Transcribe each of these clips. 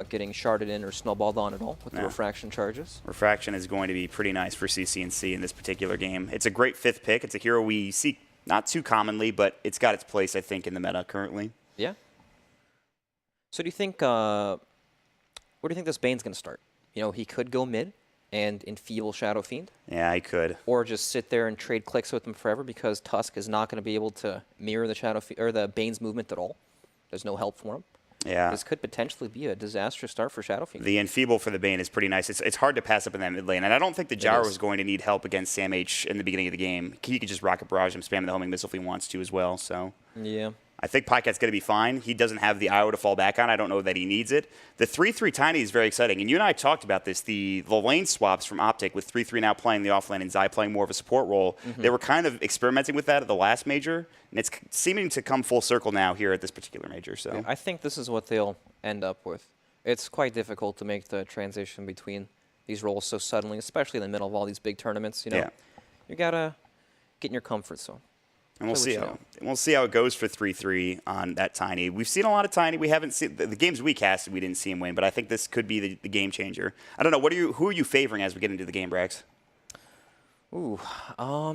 getting sharded in or snowballed on at all with the refraction charges. Refraction is going to be pretty nice for CCNC in this particular game. It's a great 5th pick. It's a hero we see not too commonly, but it's got its place, I think, in the meta currently. Yeah. So do you think, where do you think this Bane's going to start? You know, he could go mid and enfeeble Shadow Fiend. Yeah, he could. Or just sit there and trade clicks with him forever because Tusk is not going to be able to mirror the or the Bane's movement at all. There's no help for him. Yeah. This could potentially be a disastrous start for Shadow Fiend. The enfeeble for the Bane is pretty nice. It's hard to pass up in that mid lane, and I don't think the Gyro is going to need help against Sam H in the beginning of the game. He could just Rocket Barrage him, spam the homing missile if he wants to as well. So yeah. I think Pycat's going to be fine. He doesn't have the IO to fall back on. I don't know that he needs it. The 3-3 Tiny is very exciting. And you and I talked about this, the lane swaps from OpTic with 3-3 now playing the offlane and Zai playing more of a support role. They were kind of experimenting with that at the last major, and it's seeming to come full circle now here at this particular major. So I think this is what they'll end up with. It's quite difficult to make the transition between these roles so suddenly, especially in the middle of all these big tournaments. You know, you got to get in your comfort zone. And we'll see how it goes for 3-3 on that Tiny. We've seen a lot of Tiny. We haven't seen the games we casted. We didn't see him win, but I think this could be the game changer. I don't know. Who are you favoring as we get into the game, Brax? Ooh, I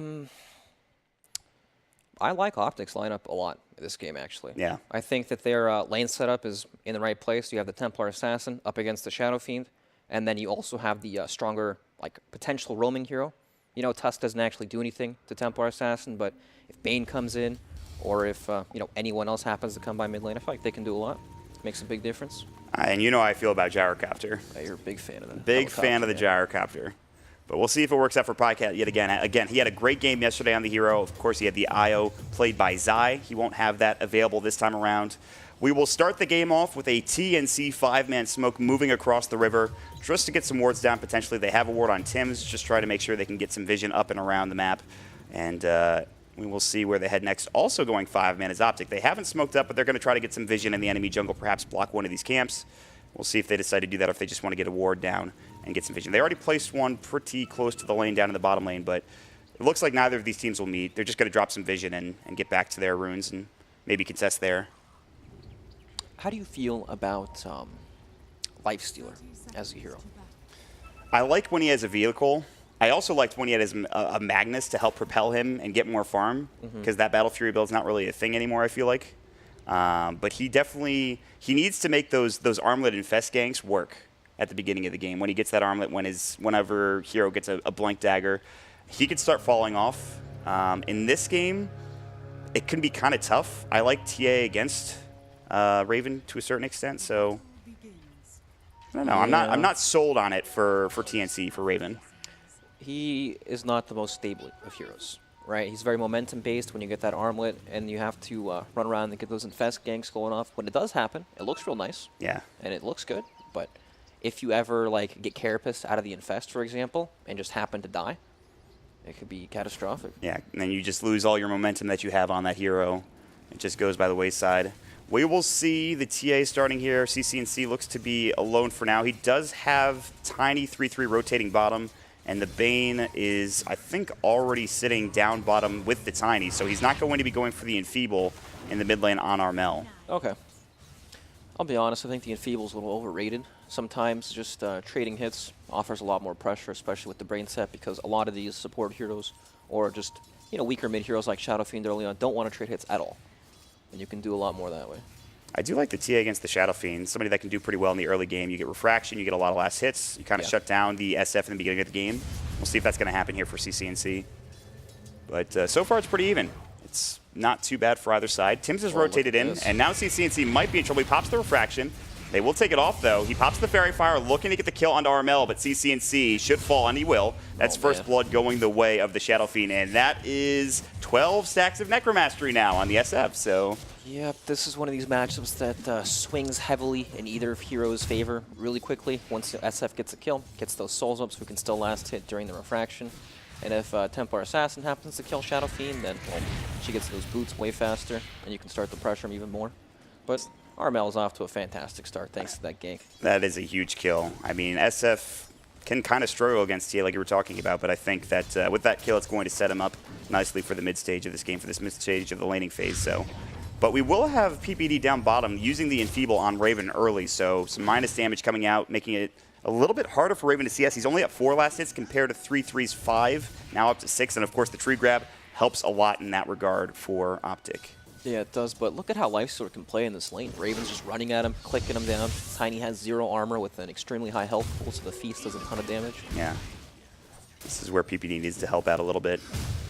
like OpTic's lineup a lot in this game, actually. Yeah. I think that their lane setup is in the right place. You have the Templar Assassin up against the Shadow Fiend, and then you also have the stronger, like, potential roaming hero. You know, Tusk doesn't actually do anything to Templar Assassin, but if Bane comes in, or if you know, anyone else happens to come by mid lane, I feel like they can do a lot. Makes a big difference. And you know how I feel about Gyrocopter. You're a big fan of the Big fan of the Gyrocopter. But we'll see if it works out for Pycat yet again. Again, he had a great game yesterday on the hero. Of course, he had the IO played by Zai. He won't have that available this time around. We will start the game off with a TNC 5-man smoke moving across the river just to get some wards down potentially. They have a ward on Tim's, just try to make sure they can get some vision up and around the map. And we will see where they head next. Also going 5-man is OpTic. They haven't smoked up, but they're going to try to get some vision in the enemy jungle, perhaps block one of these camps. We'll see if they decide to do that or if they just want to get a ward down and get some vision. They already placed one pretty close to the lane down in the bottom lane, but it looks like neither of these teams will meet. They're just going to drop some vision and get back to their runes and maybe contest there. How do you feel about Lifestealer as a hero? I like when he has a vehicle. I also liked when he had a Magnus to help propel him and get more farm, because that Battle Fury build is not really a thing anymore, I feel like. But he needs to make those armlet infest ganks work at the beginning of the game. When he gets that armlet, whenever hero gets a blank dagger, he could start falling off. In this game, it can be kind of tough. I like TA against Raven to a certain extent, so I don't know. I'm not sold on it for TNC for Raven. He is not the most stable of heroes, right? He's very momentum based when you get that armlet, and you have to run around and get those infest ganks going off. When it does happen, it looks real nice. Yeah. And it looks good, but if you ever like get Carapace out of the infest, for example, and just happen to die, it could be catastrophic. Yeah, and then you just lose all your momentum that you have on that hero. It just goes by the wayside. We will see the TA starting here. CCNC looks to be alone for now. He does have Tiny 3-3 rotating bottom, and the Bane is, I think, already sitting down bottom with the Tiny, so he's not going to be going for the Enfeeble in the mid lane on Armel. Okay. I'll be honest, I think the Enfeeble is a little overrated. Sometimes just trading hits offers a lot more pressure, especially with the brain set, because a lot of these support heroes, or just weaker mid heroes like Shadow Fiend early on, don't want to trade hits at all. And you can do a lot more that way. I do like the TA against the Shadow Fiend, somebody that can do pretty well in the early game. You get Refraction, you get a lot of last hits, you kind of shut down the SF in the beginning of the game. We'll see if that's going to happen here for CCNC. But so far it's pretty even. It's not too bad for either side. Tim's has rotated in, and now CCNC might be in trouble. He pops the Refraction. They will take it off, though. He pops the Fairy Fire, looking to get the kill onto Armel, but CCNC should fall, and he will. That's first blood going the way of the Shadow Fiend, and that is 12 stacks of Necromastery now on the SF, so... Yep, this is one of these matchups that swings heavily in either hero's favor really quickly. Once the SF gets a kill, gets those souls up so we can still last hit during the Refraction. And if Templar Assassin happens to kill Shadow Fiend, then well, she gets those boots way faster, and you can start to pressure him even more. But Armel is off to a fantastic start thanks to that gank. That is a huge kill. I mean, SF can kind of struggle against TA like you were talking about, but I think that with that kill, it's going to set him up nicely for the mid stage of this game, for this mid stage of the laning phase. So But we will have PPD down bottom using the Enfeeble on Raven early, so some minus damage coming out, making it a little bit harder for Raven to CS. He's only at 4 last hits compared to 3-3's 5, now up to 6, and of course the tree grab helps a lot in that regard for OpTic. Yeah, it does, but look at how Lifestealer can play in this lane. Raven's just running at him, clicking him down. Tiny has 0 armor with an extremely high health pool, so the Feast does a ton of damage. Yeah. This is where PPD needs to help out a little bit.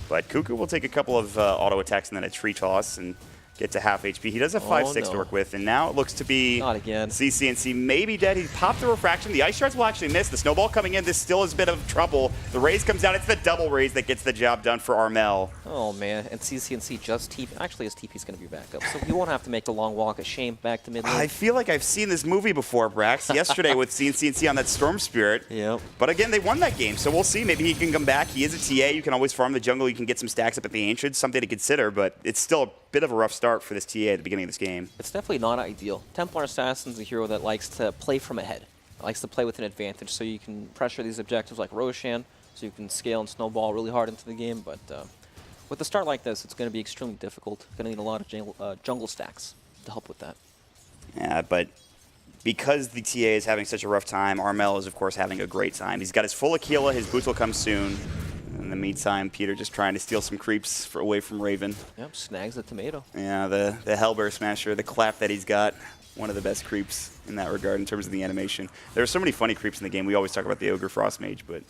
But Cuckoo will take a couple of auto attacks and then a tree toss and get to half HP. He does have 5-6 to work with, and now it looks to be not again. CC&C maybe dead. He popped the refraction. The ice shards will actually miss. The snowball coming in. This still is a bit of trouble. The raise comes out. It's the double raise that gets the job done for Armel. Oh man, and CC&C just TP. Actually, his TP's going to be back up, so he won't have to make the long walk of shame back to mid lane. I feel like I've seen this movie before, Brax. Yesterday with CC&C on that Storm Spirit. Yep. But again, they won that game, so we'll see. Maybe he can come back. He is a TA. You can always farm the jungle. You can get some stacks up at the Ancients. Something to consider, but it's still a bit of a rough start for this TA at the beginning of this game. It's definitely not ideal. Templar Assassin's a hero that likes to play from ahead. Likes to play with an advantage, so you can pressure these objectives like Roshan, so you can scale and snowball really hard into the game. But with a start like this, it's going to be extremely difficult. Going to need a lot of jungle stacks to help with that. Yeah, but because the TA is having such a rough time, Armel is, of course, having a great time. He's got his full Aquila. His boots will come soon. In the meantime, Peter just trying to steal some creeps away from Raven. Yep, snags the tomato. Yeah, the Hellbear Smasher, the clap that he's got, one of the best creeps in that regard in terms of the animation. There are so many funny creeps in the game. We always talk about the Ogre Frost Mage, but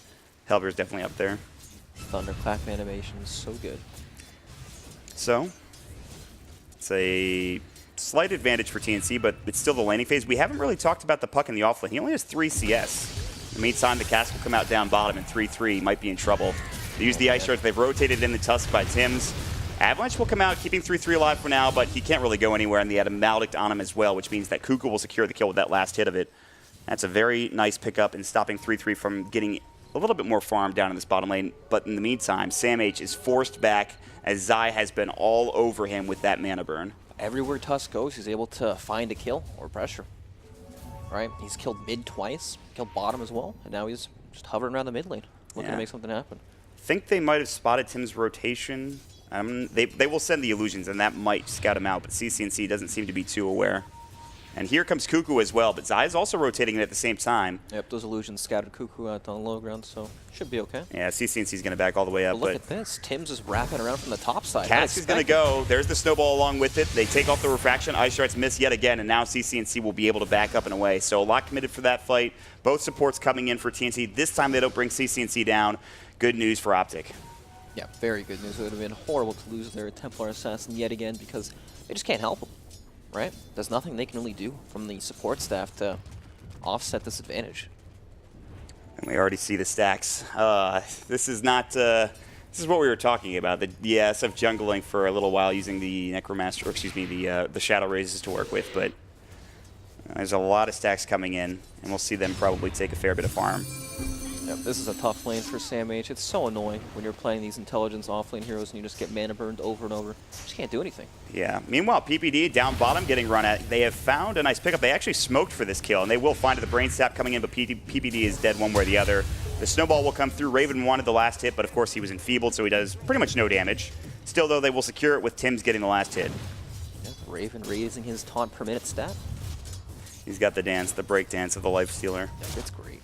Hellbear's definitely up there. Thunderclap animation is so good. So, it's a slight advantage for TNC, but it's still the laning phase. We haven't really talked about the puck in the offlane. He only has 3 CS. In the meantime, the Cask will come out down bottom in 3-3. Might be in trouble. They use the Ice Shards. They've rotated in the Tusk by Tims. Avalanche will come out, keeping 3-3 alive for now, but he can't really go anywhere, and they had a Maledict on him as well, which means that Cuckoo will secure the kill with that last hit of it. That's a very nice pickup in stopping 3-3 from getting a little bit more farm down in this bottom lane. But in the meantime, Sam H is forced back as Zai has been all over him with that mana burn. Everywhere Tusk goes, he's able to find a kill or pressure. Right? He's killed mid twice, killed bottom as well, and now he's just hovering around the mid lane, looking to make something happen. I think they might have spotted Tim's rotation. They will send the illusions, and that might scout him out, but CC&C doesn't seem to be too aware. And here comes Cuckoo as well, but Zai is also rotating it at the same time. Yep, those illusions scattered Cuckoo out on the low ground, so should be okay. Yeah, CC&C's going to back all the way up. But look at this. Tim's is wrapping around from the top side. Cask is going to go. There's the snowball along with it. They take off the refraction. Ice Shards miss yet again, and now CC&C will be able to back up and away. So a lot committed for that fight. Both supports coming in for TNC. This time they don't bring CC&C down. Good news for OpTic. Yeah, very good news. It would have been horrible to lose their Templar Assassin yet again because they just can't help them. Right? There's nothing they can really do from the support staff to offset this advantage. And we already see the stacks. This is not. This is what we were talking about. The SF jungling for a little while using the Necromaster, or excuse me, the Shadow Raises to work with. But there's a lot of stacks coming in, and we'll see them probably take a fair bit of farm. Yep, this is a tough lane for Sam H. It's so annoying when you're playing these intelligence offlane heroes and you just get mana burned over and over. You just can't do anything. Yeah. Meanwhile, PPD down bottom getting run at. They have found a nice pickup. They actually smoked for this kill, and they will find it. The Brain Sap coming in, but PPD is dead one way or the other. The snowball will come through. Raven wanted the last hit, but of course he was enfeebled, so he does pretty much no damage. Still, though, they will secure it with Tims getting the last hit. Yep, Raven raising his taunt per minute stat. He's got the dance, the break dance of the Life Stealer. Yep, it's great.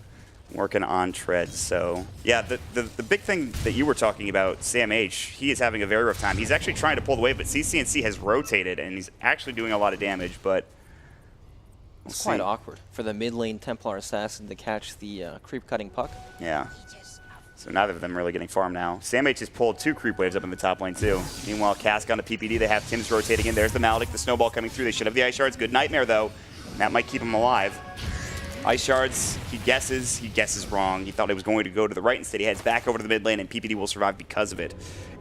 Working on treads. So yeah, the big thing that you were talking about, Sam H, he is having a very rough time. He's actually trying to pull the wave, but CC&C has rotated and he's actually doing a lot of damage, but it's quite awkward for the mid lane Templar Assassin to catch the creep cutting puck. Yeah. So neither of them really getting farm now. Sam H has pulled 2 creep waves up in the top lane too. Meanwhile, Cask on the PPD, they have Tims rotating in. There's the Maledict, the snowball coming through. They should have the Ice Shards. Good Nightmare though. That might keep him alive. Ice Shards, he guesses wrong. He thought he was going to go to the right. Instead, he heads back over to the mid lane, and PPD will survive because of it.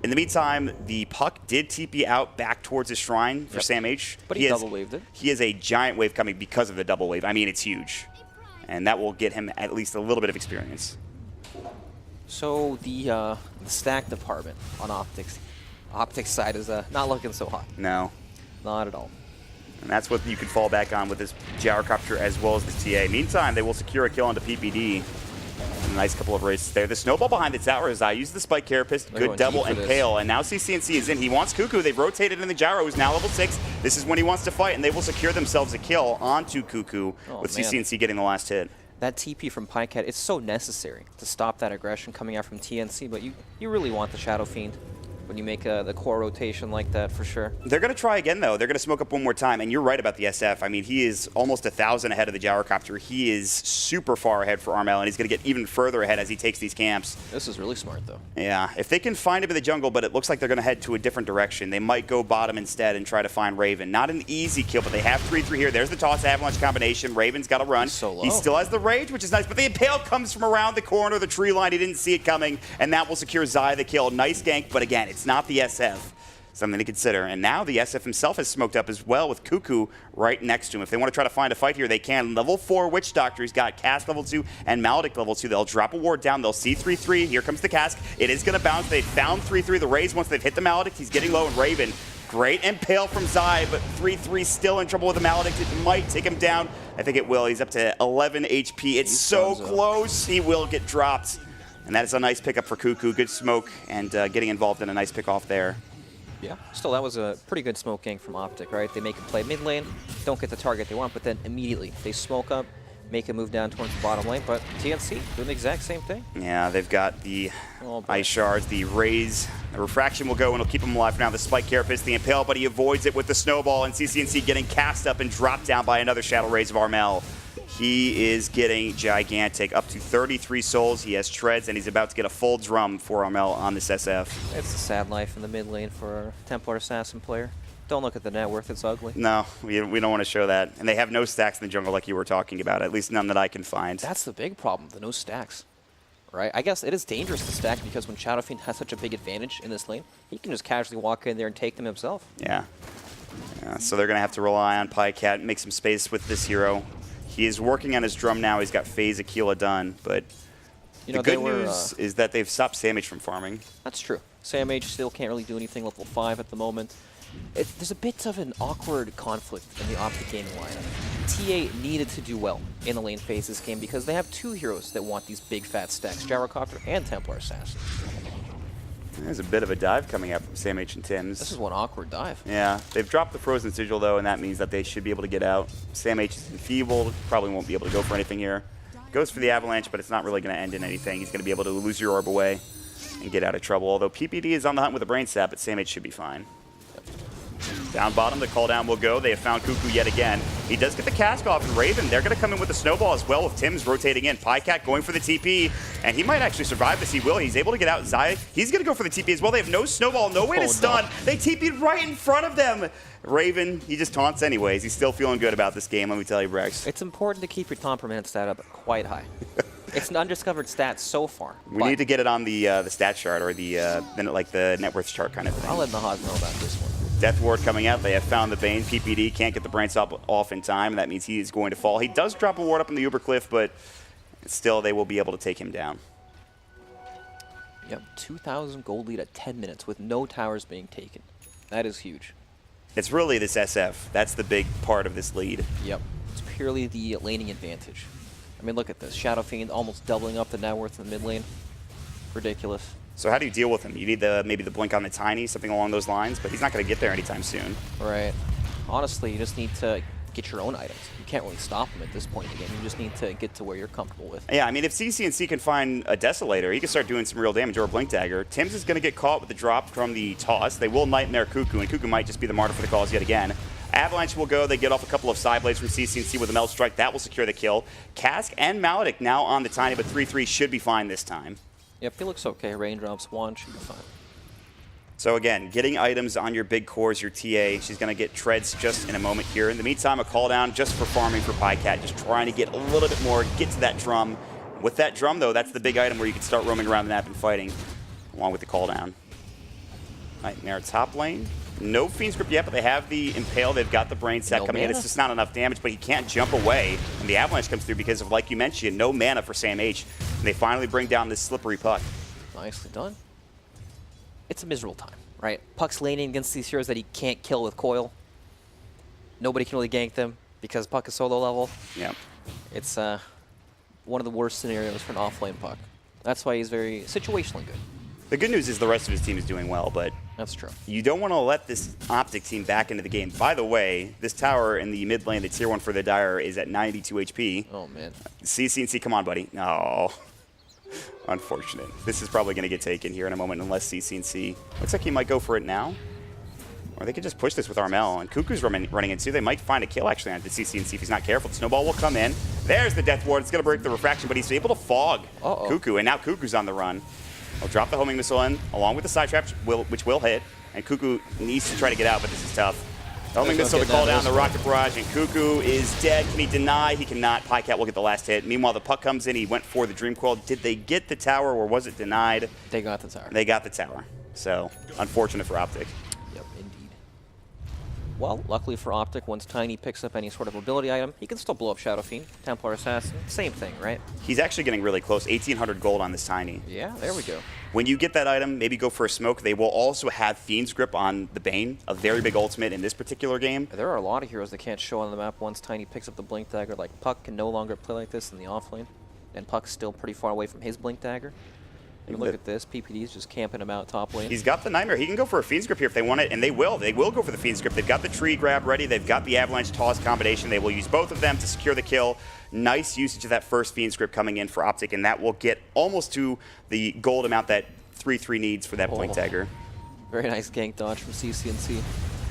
In the meantime, the puck did TP out back towards his shrine for Sam H. But he double waved it. He has a giant wave coming because of the double wave. I mean, it's huge. And that will get him at least a little bit of experience. So the stack department on OpTic's side is not looking so hot. No. Not at all. And that's what you can fall back on with this Gyrocopter as well as the TA. Meantime, they will secure a kill onto PPD. And nice couple of races there. The snowball behind the tower is I use the spike carapace, good double and pale, and now CCNC is in. He wants Cuckoo. They've rotated in the gyro, who's now level 6. This is when he wants to fight, and they will secure themselves a kill onto Cuckoo with CCNC getting the last hit. That TP from PyCat, it's so necessary to stop that aggression coming out from TNC, but you really want the Shadow Fiend when you make the core rotation like that, for sure. They're going to try again, though. They're going to smoke up one more time, and you're right about the SF. I mean, he is almost 1,000 ahead of the gyrocopter. He is super far ahead for Armel, and he's going to get even further ahead as he takes these camps. This is really smart, though. Yeah, if they can find him in the jungle, but it looks like they're going to head to a different direction. They might go bottom instead and try to find Raven. Not an easy kill, but they have 3-3 here. There's the toss avalanche combination. Raven's got to run. So low. He still has the rage, which is nice, but the impale comes from around the corner of the tree line. He didn't see it coming, and that will secure Zai the kill. Nice gank, but again, it's not the SF. Something to consider. And now the SF himself has smoked up as well with Cuckoo right next to him. If they want to try to find a fight here, they can. Level 4 Witch Doctor. He's got Cask level 2 and Maledict level 2. They'll drop a ward down. They'll see 3-3. Here comes the Cask. It is going to bounce. They found 3-3. The Raise once they've hit the Maledict. He's getting low, and Raven. Great impale from Zai, but 3-3 still in trouble with the Maledict. It might take him down. I think it will. He's up to 11 HP. It's so close. He will get dropped. And that is a nice pickup for Cuckoo. Good smoke and getting involved in a nice pick off there. Yeah, still that was a pretty good smoke gang from OpTic, right? They make a play mid lane, don't get the target they want, but then immediately they smoke up, make a move down towards the bottom lane, but TNC doing the exact same thing. Yeah, they've got the ice shards, the raise, the refraction will go and it'll keep him alive now. The spike carapace, the impale, but he avoids it with the snowball, and CCNC getting cast up and dropped down by another shadow raise of Armel. He is getting gigantic, up to 33 souls. He has treads, and he's about to get a full drum for Armel on this SF. It's a sad life in the mid lane for a Templar Assassin player. Don't look at the net worth, it's ugly. No, we don't want to show that. And they have no stacks in the jungle like you were talking about, at least none that I can find. That's the big problem, the no stacks. Right? I guess it is dangerous to stack because when Shadow Fiend has such a big advantage in this lane, he can just casually walk in there and take them himself. Yeah. So they're going to have to rely on PyCat, make some space with this hero. He is working on his drum now. He's got Phase Aquila done, but the good news is that they've stopped SamH from farming. That's true. SamH still can't really do anything level 5 at the moment. There's a bit of an awkward conflict in the OpTic gaming lineup. TA needed to do well in the lane phase this game because they have two heroes that want these big fat stacks, Gyrocopter and Templar Assassin. There's a bit of a dive coming up from SamH and Tim's. This is one awkward dive. Yeah, they've dropped the Frozen Sigil, though, and that means that they should be able to get out. SamH is enfeebled, probably won't be able to go for anything here. Goes for the Avalanche, but it's not really going to end in anything. He's going to be able to lose your orb away and get out of trouble. Although PPD is on the hunt with a Brain Sap, but SamH should be fine. Down bottom, the call down will go. They have found Cuckoo yet again. He does get the cask off, and Raven, they're going to come in with the snowball as well with Tim's rotating in. PyCat going for the TP, and he might actually survive this. He will. He's able to get out. Zai, he's going to go for the TP as well. They have no snowball, no way to stun. No. They TP'd right in front of them. Raven, he just taunts anyways. He's still feeling good about this game, let me tell you, Brex. It's important to keep your taunt per minute stat up quite high. It's an undiscovered stat so far. We need to get it on the stat chart or the net worth chart kind of thing. I'll let Nahaz know about this one. Death Ward coming out. They have found the Bane. PPD can't get the Brain Stop off in time. That means he is going to fall. He does drop a ward up in the Uber Cliff, but still they will be able to take him down. Yep, 2,000 gold lead at 10 minutes with no towers being taken. That is huge. It's really this SF. That's the big part of this lead. Yep, it's purely the laning advantage. I mean, look at this. Shadow Fiend almost doubling up the net worth in the mid lane. Ridiculous. So how do you deal with him? You need maybe the blink on the Tiny, something along those lines, but he's not going to get there anytime soon. Right. Honestly, you just need to get your own items. You can't really stop him at this point in the game. You just need to get to where you're comfortable with. Yeah, I mean, if CCNC can find a Desolator, he can start doing some real damage, or a Blink Dagger. Tim's is going to get caught with the drop from the toss. They will Nightmare Cuckoo, and Cuckoo might just be the martyr for the cause yet again. Avalanche will go. They get off a couple of side blades from CCNC with a Melt Strike. That will secure the kill. Cask and Maledict now on the Tiny, but 3-3 should be fine this time. Yep, he looks okay. Raindrops, one should be fine. So again, getting items on your big cores, your TA. She's going to get treads just in a moment here. In the meantime, a call down just for farming for PyCat, just trying to get a little bit more, get to that drum. With that drum, though, that's the big item where you can start roaming around the map and fighting, along with the call down. Nightmare top lane. No Fiend's Grip yet, but they have the Impale. They've got the Brain Set coming in. It's just not enough damage, but he can't jump away. And the Avalanche comes through because of, like you mentioned, no mana for SamH. And they finally bring down this slippery puck. Nicely done. It's a miserable time, right? Puck's laning against these heroes that he can't kill with Coil. Nobody can really gank them because Puck is solo level. Yeah. It's one of the worst scenarios for an offlane puck. That's why he's very situationally good. The good news is the rest of his team is doing well, but That's true. you don't want to let this OpTic team back into the game. By the way, this tower in the mid lane, the tier 1 for the Dire, is at 92 HP. Oh, man. CC&C, come on, buddy. No. Unfortunate. This is probably going to get taken here in a moment unless CC&C... Looks like he might go for it now. Or they could just push this with Armel. And Cuckoo's running in too. They might find a kill actually on the CC&C if he's not careful. The snowball will come in. There's the Death Ward. It's going to break the refraction, but he's able to fog Cuckoo. And now Cuckoo's on the run. He'll drop the homing missile in, along with the side trap, which will hit. And Cuckoo needs to try to get out, but this is tough. The homing missile to call down the rocket barrage, and Cuckoo is dead. Can he deny? He cannot. Pycat will get the last hit. Meanwhile, the puck comes in. He went for the Dream Coil. Did they get the tower, or was it denied? They got the tower. They got the tower. So, unfortunate for OpTic. Yep, indeed. Well, luckily for OpTic, once Tiny picks up any sort of ability item, he can still blow up Shadow Fiend, Templar Assassin, same thing, right? He's actually getting really close. 1,800 gold on this Tiny. Yeah, there we go. When you get that item, maybe go for a smoke. They will also have Fiend's Grip on the Bane, a very big ultimate in this particular game. There are a lot of heroes that can't show on the map once Tiny picks up the Blink Dagger. Like, Puck can no longer play like this in the offlane, and Puck's still pretty far away from his Blink Dagger. And look at this, PPD's just camping him out top lane. He's got the Nightmare. He can go for a Fiend's Grip here if they want it, and they will. They will go for the Fiend's Grip. They've got the tree grab ready. They've got the Avalanche Toss combination. They will use both of them to secure the kill. Nice usage of that first Fiend's Grip coming in for OpTic, and that will get almost to the gold amount that 3-3 needs for that Blink Dagger. Very nice gank dodge from CC&C,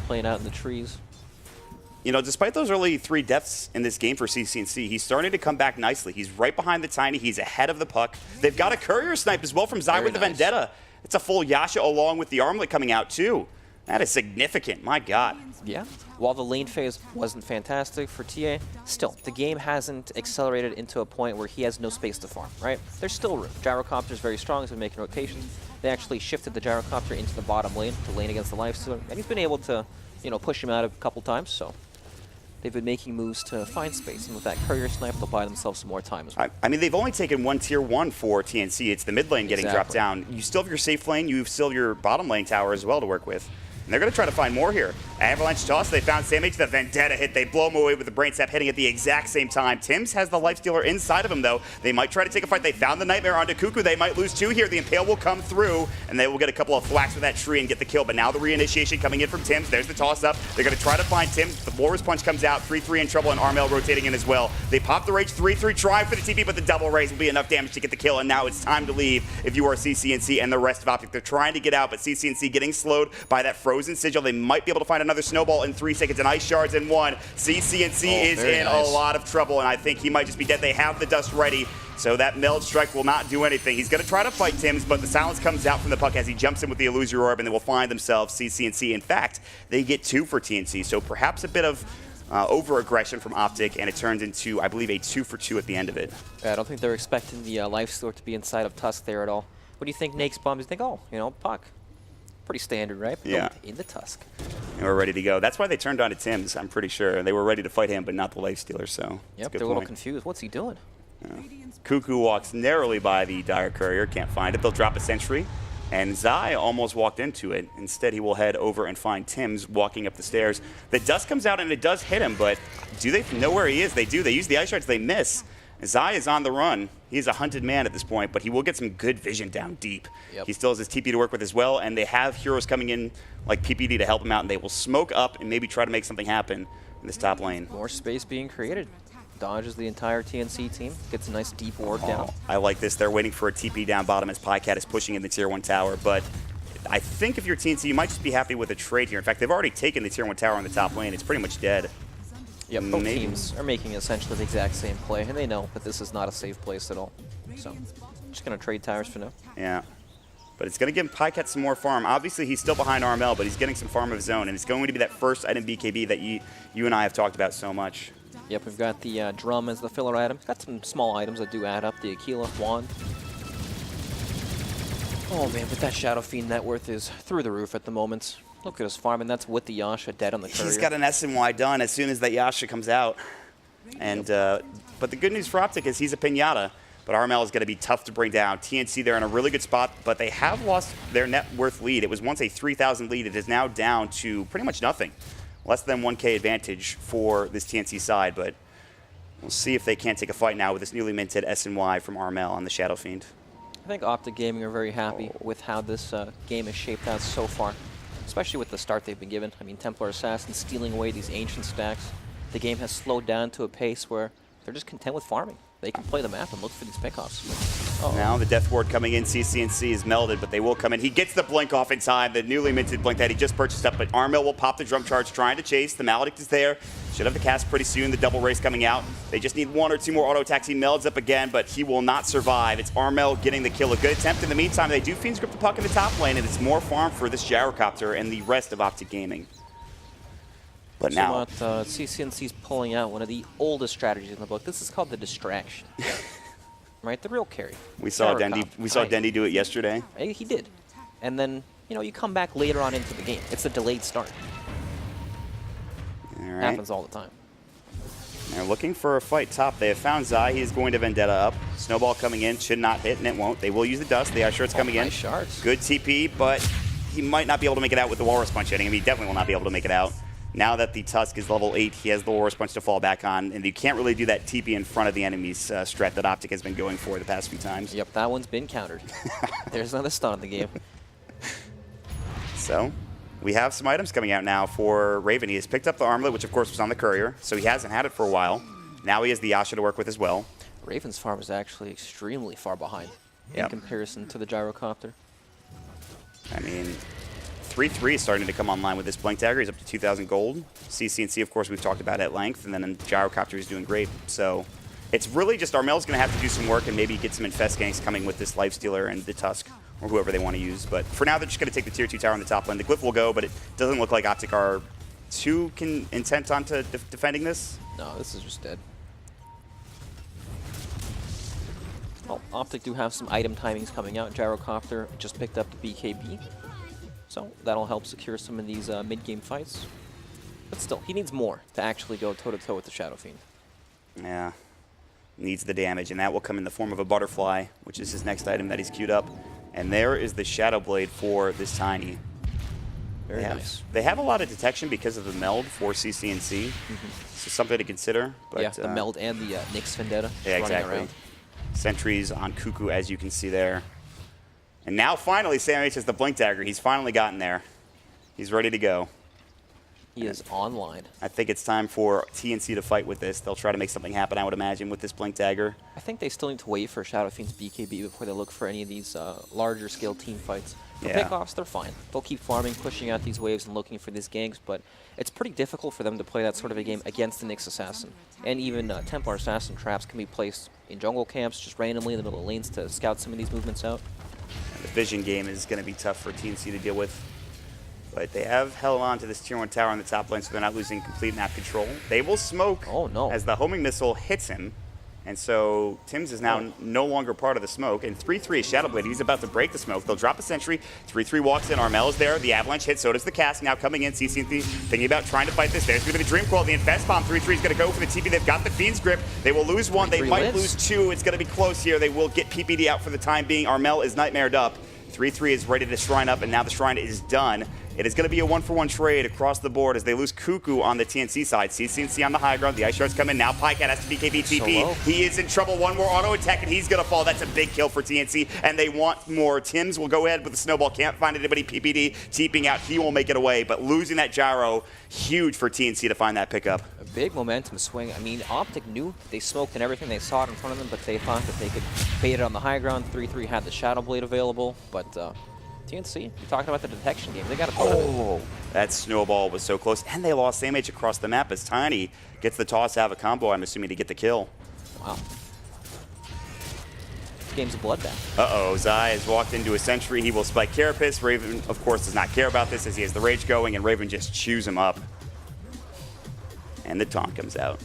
playing out in the trees. You know, despite those early 3 deaths in this game for CC&C, he's starting to come back nicely. He's right behind the Tiny. He's ahead of the puck. They've got a courier snipe as well from Zai with the Vendetta. It's a full Yasha along with the armlet coming out too. That is significant. My God. Yeah. While the lane phase wasn't fantastic for TA, still, the game hasn't accelerated into a point where he has no space to farm, right? There's still room. Gyrocopter's very strong. He's been making rotations. They actually shifted the Gyrocopter into the bottom lane to lane against the Lifestealer, and he's been able to, you know, push him out a couple times, so they've been making moves to find space, and with that courier snipe, they'll buy themselves some more time as well. I mean, they've only taken one tier 1 for TNC. It's the mid lane getting dropped down. You still have your safe lane. You still have your bottom lane tower as well to work with. And they're going to try to find more here. Avalanche Toss, they found Sam H. The Vendetta hit. They blow him away with the Brain Sap hitting at the exact same time. Tim's has the Lifestealer inside of him, though. They might try to take a fight. They found the Nightmare onto Cuckoo. They might lose 2 here. The Impale will come through, and they will get a couple of thwacks with that tree and get the kill. But now the reinitiation coming in from Tim's. There's the toss-up. They're going to try to find Tim. The Walrus Punch comes out. 3-3 in trouble, and Armel rotating in as well. They pop the Rage 3-3, try for the TP, but the double raise will be enough damage to get the kill, and now it's time to leave if you are CC&C and the rest of OpTic. They're trying to get out, but CC&C getting slowed by that Frozen Sigil. They might be able to find another snowball in 3 seconds, and Ice Shards in 1. CC&C is in a lot of trouble, and I think he might just be dead. They have the dust ready, so that Meld Strike will not do anything. He's going to try to fight Tim's, but the silence comes out from the puck as he jumps in with the Illusory Orb, and they will find themselves CC&C. In fact, they get 2 for TNC, so perhaps a bit of over-aggression from OpTic, and it turns into, I believe, a 2 for 2 at the end of it. Yeah, I don't think they're expecting the Lifestealer to be inside of Tusk there at all. What do you think Nake's bombs? You think, oh, you know, puck. Pretty standard, right? But yeah. In the Tusk. And we're ready to go. That's why they turned on to Tim's, I'm pretty sure. They were ready to fight him, but not the Lifestealer, so. Yep, they're a little confused. What's he doing? Yeah. Cuckoo walks narrowly by the Dire Courier, can't find it. They'll drop a sentry, and Zai almost walked into it. Instead, he will head over and find Tim's walking up the stairs. The dust comes out, and it does hit him, but do they know where he is? They do. They use the Ice Shards, they miss. Zai is on the run. He's a hunted man at this point, but he will get some good vision down deep. Yep. He still has his TP to work with as well, and they have heroes coming in like PPD to help him out, and they will smoke up and maybe try to make something happen in this top lane. More space being created. Dodges the entire TNC team. Gets a nice deep ward down. I like this. They're waiting for a TP down bottom as Pycat is pushing in the tier 1 tower, but I think if you're TNC, you might just be happy with a trade here. In fact, they've already taken the tier 1 tower on the top lane. It's pretty much dead. Yep, both teams are making essentially the exact same play, and they know that this is not a safe place at all. So, just going to trade towers for now. Yeah, but it's going to give Pycat some more farm. Obviously, he's still behind Armel, but he's getting some farm of his own, and it's going to be that first item BKB that you and I have talked about so much. Yep, we've got the drum as the filler item. Got some small items that do add up. The Aquila wand. Oh man, but that Shadow Fiend net worth is through the roof at the moment. Look at us farming. That's with the Yasha dead on the courier. He's got an SNY done as soon as that Yasha comes out. And but the good news for OpTic is he's a pinata. But Armel is going to be tough to bring down. TNC, they're in a really good spot, but they have lost their net worth lead. It was once a 3,000 lead. It is now down to pretty much nothing. Less than 1K advantage for this TNC side, but We'll see if they can't take a fight now with this newly minted S&Y from Armel on the Shadow Fiend. I think OpTic Gaming are very happy with how this game is shaped out so far, especially with the start they've been given. I mean, Templar Assassin stealing away these ancient stacks. The game has slowed down to a pace where they're just content with farming. They can play the map and look for these pickoffs. Now the Death Ward coming in, CCNC is melded, but they will come in. He gets the blink off in time, the newly minted blink that he just purchased up, but Armel will pop the drum charge, trying to chase. The Maledict is there. Should have the cast pretty soon, the double race coming out. They just need 1 or 2 more auto attacks. He melds up again, but he will not survive. It's Armel getting the kill. A good attempt. In the meantime, they do Fiend's Grip the puck in the top lane, and it's more farm for this Gyrocopter and the rest of OpTic Gaming. But So now, what CCNC's pulling out one of the oldest strategies in the book. This is called the distraction. Right? The real carry. we saw Gyrocopter. Dendy do it yesterday. He did. And then, you come back later on into the game. It's a delayed start. All right. Happens all the time. They're looking for a fight top. They have found Zai. He is going to Vendetta up. Snowball coming in. Should not hit, and it won't. They will use the dust. The Ice Shard's coming in. Nice shards. Good TP, but he might not be able to make it out with the Walrus Punch hitting him. He definitely will not be able to make it out. Now that the Tusk is level 8, he has the Walrus Punch to fall back on, and you can't really do that TP in front of the enemy's strat that OpTic has been going for the past few times. Yep, that one's been countered. There's another stun in the game. So, we have some items coming out now for Raven. He has picked up the Armlet, which of course was on the Courier, so he hasn't had it for a while. Now he has the Yasha to work with as well. Raven's farm is actually extremely far behind in comparison to the Gyrocopter. I mean, 3-3 is starting to come online with this Blink Dagger. He's up to 2,000 gold. CCNC, of course, we've talked about at length, and then in Gyrocopter is doing great. So it's really just Armel's going to have to do some work and maybe get some Infest ganks coming with this Lifestealer and the Tusk, or whoever they want to use. But for now, they're just going to take the Tier 2 tower on the top lane. The Glyph will go, but it doesn't look like OpTic are too intent on defending this. No, this is just dead. Well, OpTic do have some item timings coming out. Gyrocopter just picked up the BKB. So that'll help secure some of these mid-game fights. But still, he needs more to actually go toe-to-toe with the Shadow Fiend. Yeah, needs the damage, and that will come in the form of a Butterfly, which is his next item that he's queued up. And there is the Shadow Blade for this Tiny. Very nice. They have a lot of detection because of the meld for CCNC. So something to consider. But, yeah, the meld and the Nyx Vendetta yeah, running exactly. around. Sentries on Cuckoo, as you can see there. And now finally, Sam H has the Blink Dagger. He's finally gotten there. He's ready to go. He is online. I think it's time for TNC to fight with this. They'll try to make something happen, I would imagine, with this Blink Dagger. I think they still need to wait for Shadow Fiend's BKB before they look for any of these larger scale team fights. For pickoffs, they're fine. They'll keep farming, pushing out these waves and looking for these ganks, but it's pretty difficult for them to play that sort of a game against the Nyx Assassin. And even Templar Assassin traps can be placed in jungle camps just randomly in the middle of lanes to scout some of these movements out. And the vision game is going to be tough for TNC to deal with. But they have held on to this Tier 1 tower on the top lane, so they're not losing complete map control. They will smoke as the homing missile hits him. And so Tim's is now no longer part of the smoke. And 3-3 is Shadowblade. He's about to break the smoke. They'll drop a sentry. 3-3 walks in. Armel is there. The avalanche hits. So does the cast. Now coming in. CCNC thinking about trying to fight this. There's going to be the Dream Coil. The Infest Bomb. 3-3 is going to go for the TP. They've got the Fiend's Grip. They will lose one. They might lose two. It's going to be close here. They will get PPD out for the time being. Armel is nightmared up. 3-3 is ready to shrine up, and now the shrine is done. It is going to be a 1-for-1 trade across the board as they lose Cuckoo on the TNC side. CCNC on the high ground. The Ice Shards come in. Now Pycat has to BKB TP. He is in trouble. One more auto attack, and he's going to fall. That's a big kill for TNC, and they want more. Tims will go ahead with the Snowball. Can't find anybody. PPD TPing out. He will make it away, but losing that gyro, huge for TNC to find that pickup. A big momentum swing. I mean, OpTic knew they smoked and everything. They saw it in front of them, but they thought that they could bait it on the high ground. 3-3 had the Shadow Blade available, but TNC, you're talking about the detection game. They got to that Snowball was so close, and they lost Sam H across the map as Tiny gets the toss out of a combo, I'm assuming, to get the kill. Wow. This game's a bloodbath. Uh-oh, Zai has walked into a sentry. He will spike Carapace. Raven, of course, does not care about this as he has the rage going, and Raven just chews him up. And the taunt comes out.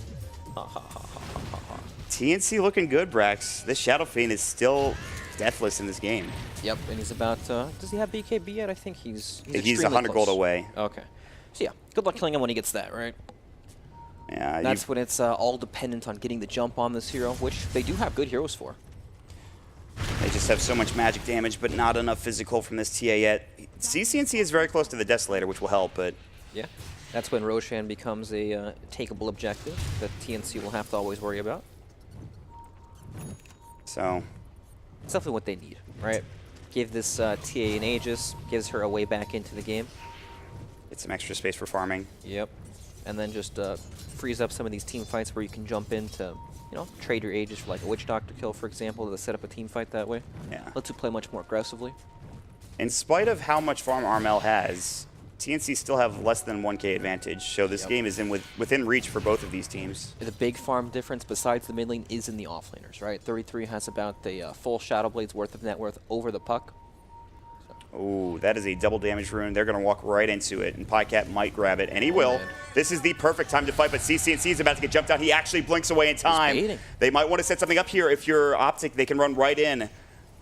TNC looking good, Brax. This Shadow Fiend is still deathless in this game. Yep, and he's about, does he have BKB yet? I think he's 100 gold away. Okay. So yeah, good luck killing him when he gets that, right? Yeah. That's when it's all dependent on getting the jump on this hero, which they do have good heroes for. They just have so much magic damage, but not enough physical from this TA yet. CCNC is very close to the Desolator, which will help, but yeah, That's when Roshan becomes a takeable objective that TNC will have to always worry about. So It's definitely what they need, right? Give this TA an Aegis, gives her a way back into the game. get some extra space for farming. Yep. And then just frees up some of these team fights where you can jump in to, you know, trade your Aegis for like a Witch Doctor kill, for example, to set up a team fight that way. Yeah. Lets you play much more aggressively. In spite of how much farm Armel has, TNC still have less than 1k advantage, so this game is within reach for both of these teams. The big farm difference besides the mid lane is in the offlaners, right? 33 has about the full Shadow Blade's worth of net worth over the puck. Ooh, that is a double damage rune. They're going to walk right into it, and PyCat might grab it, and he will. Man. This is the perfect time to fight, but CCNC is about to get jumped out. He actually blinks away in time. They might want to set something up here. If you're OpTic, they can run right in,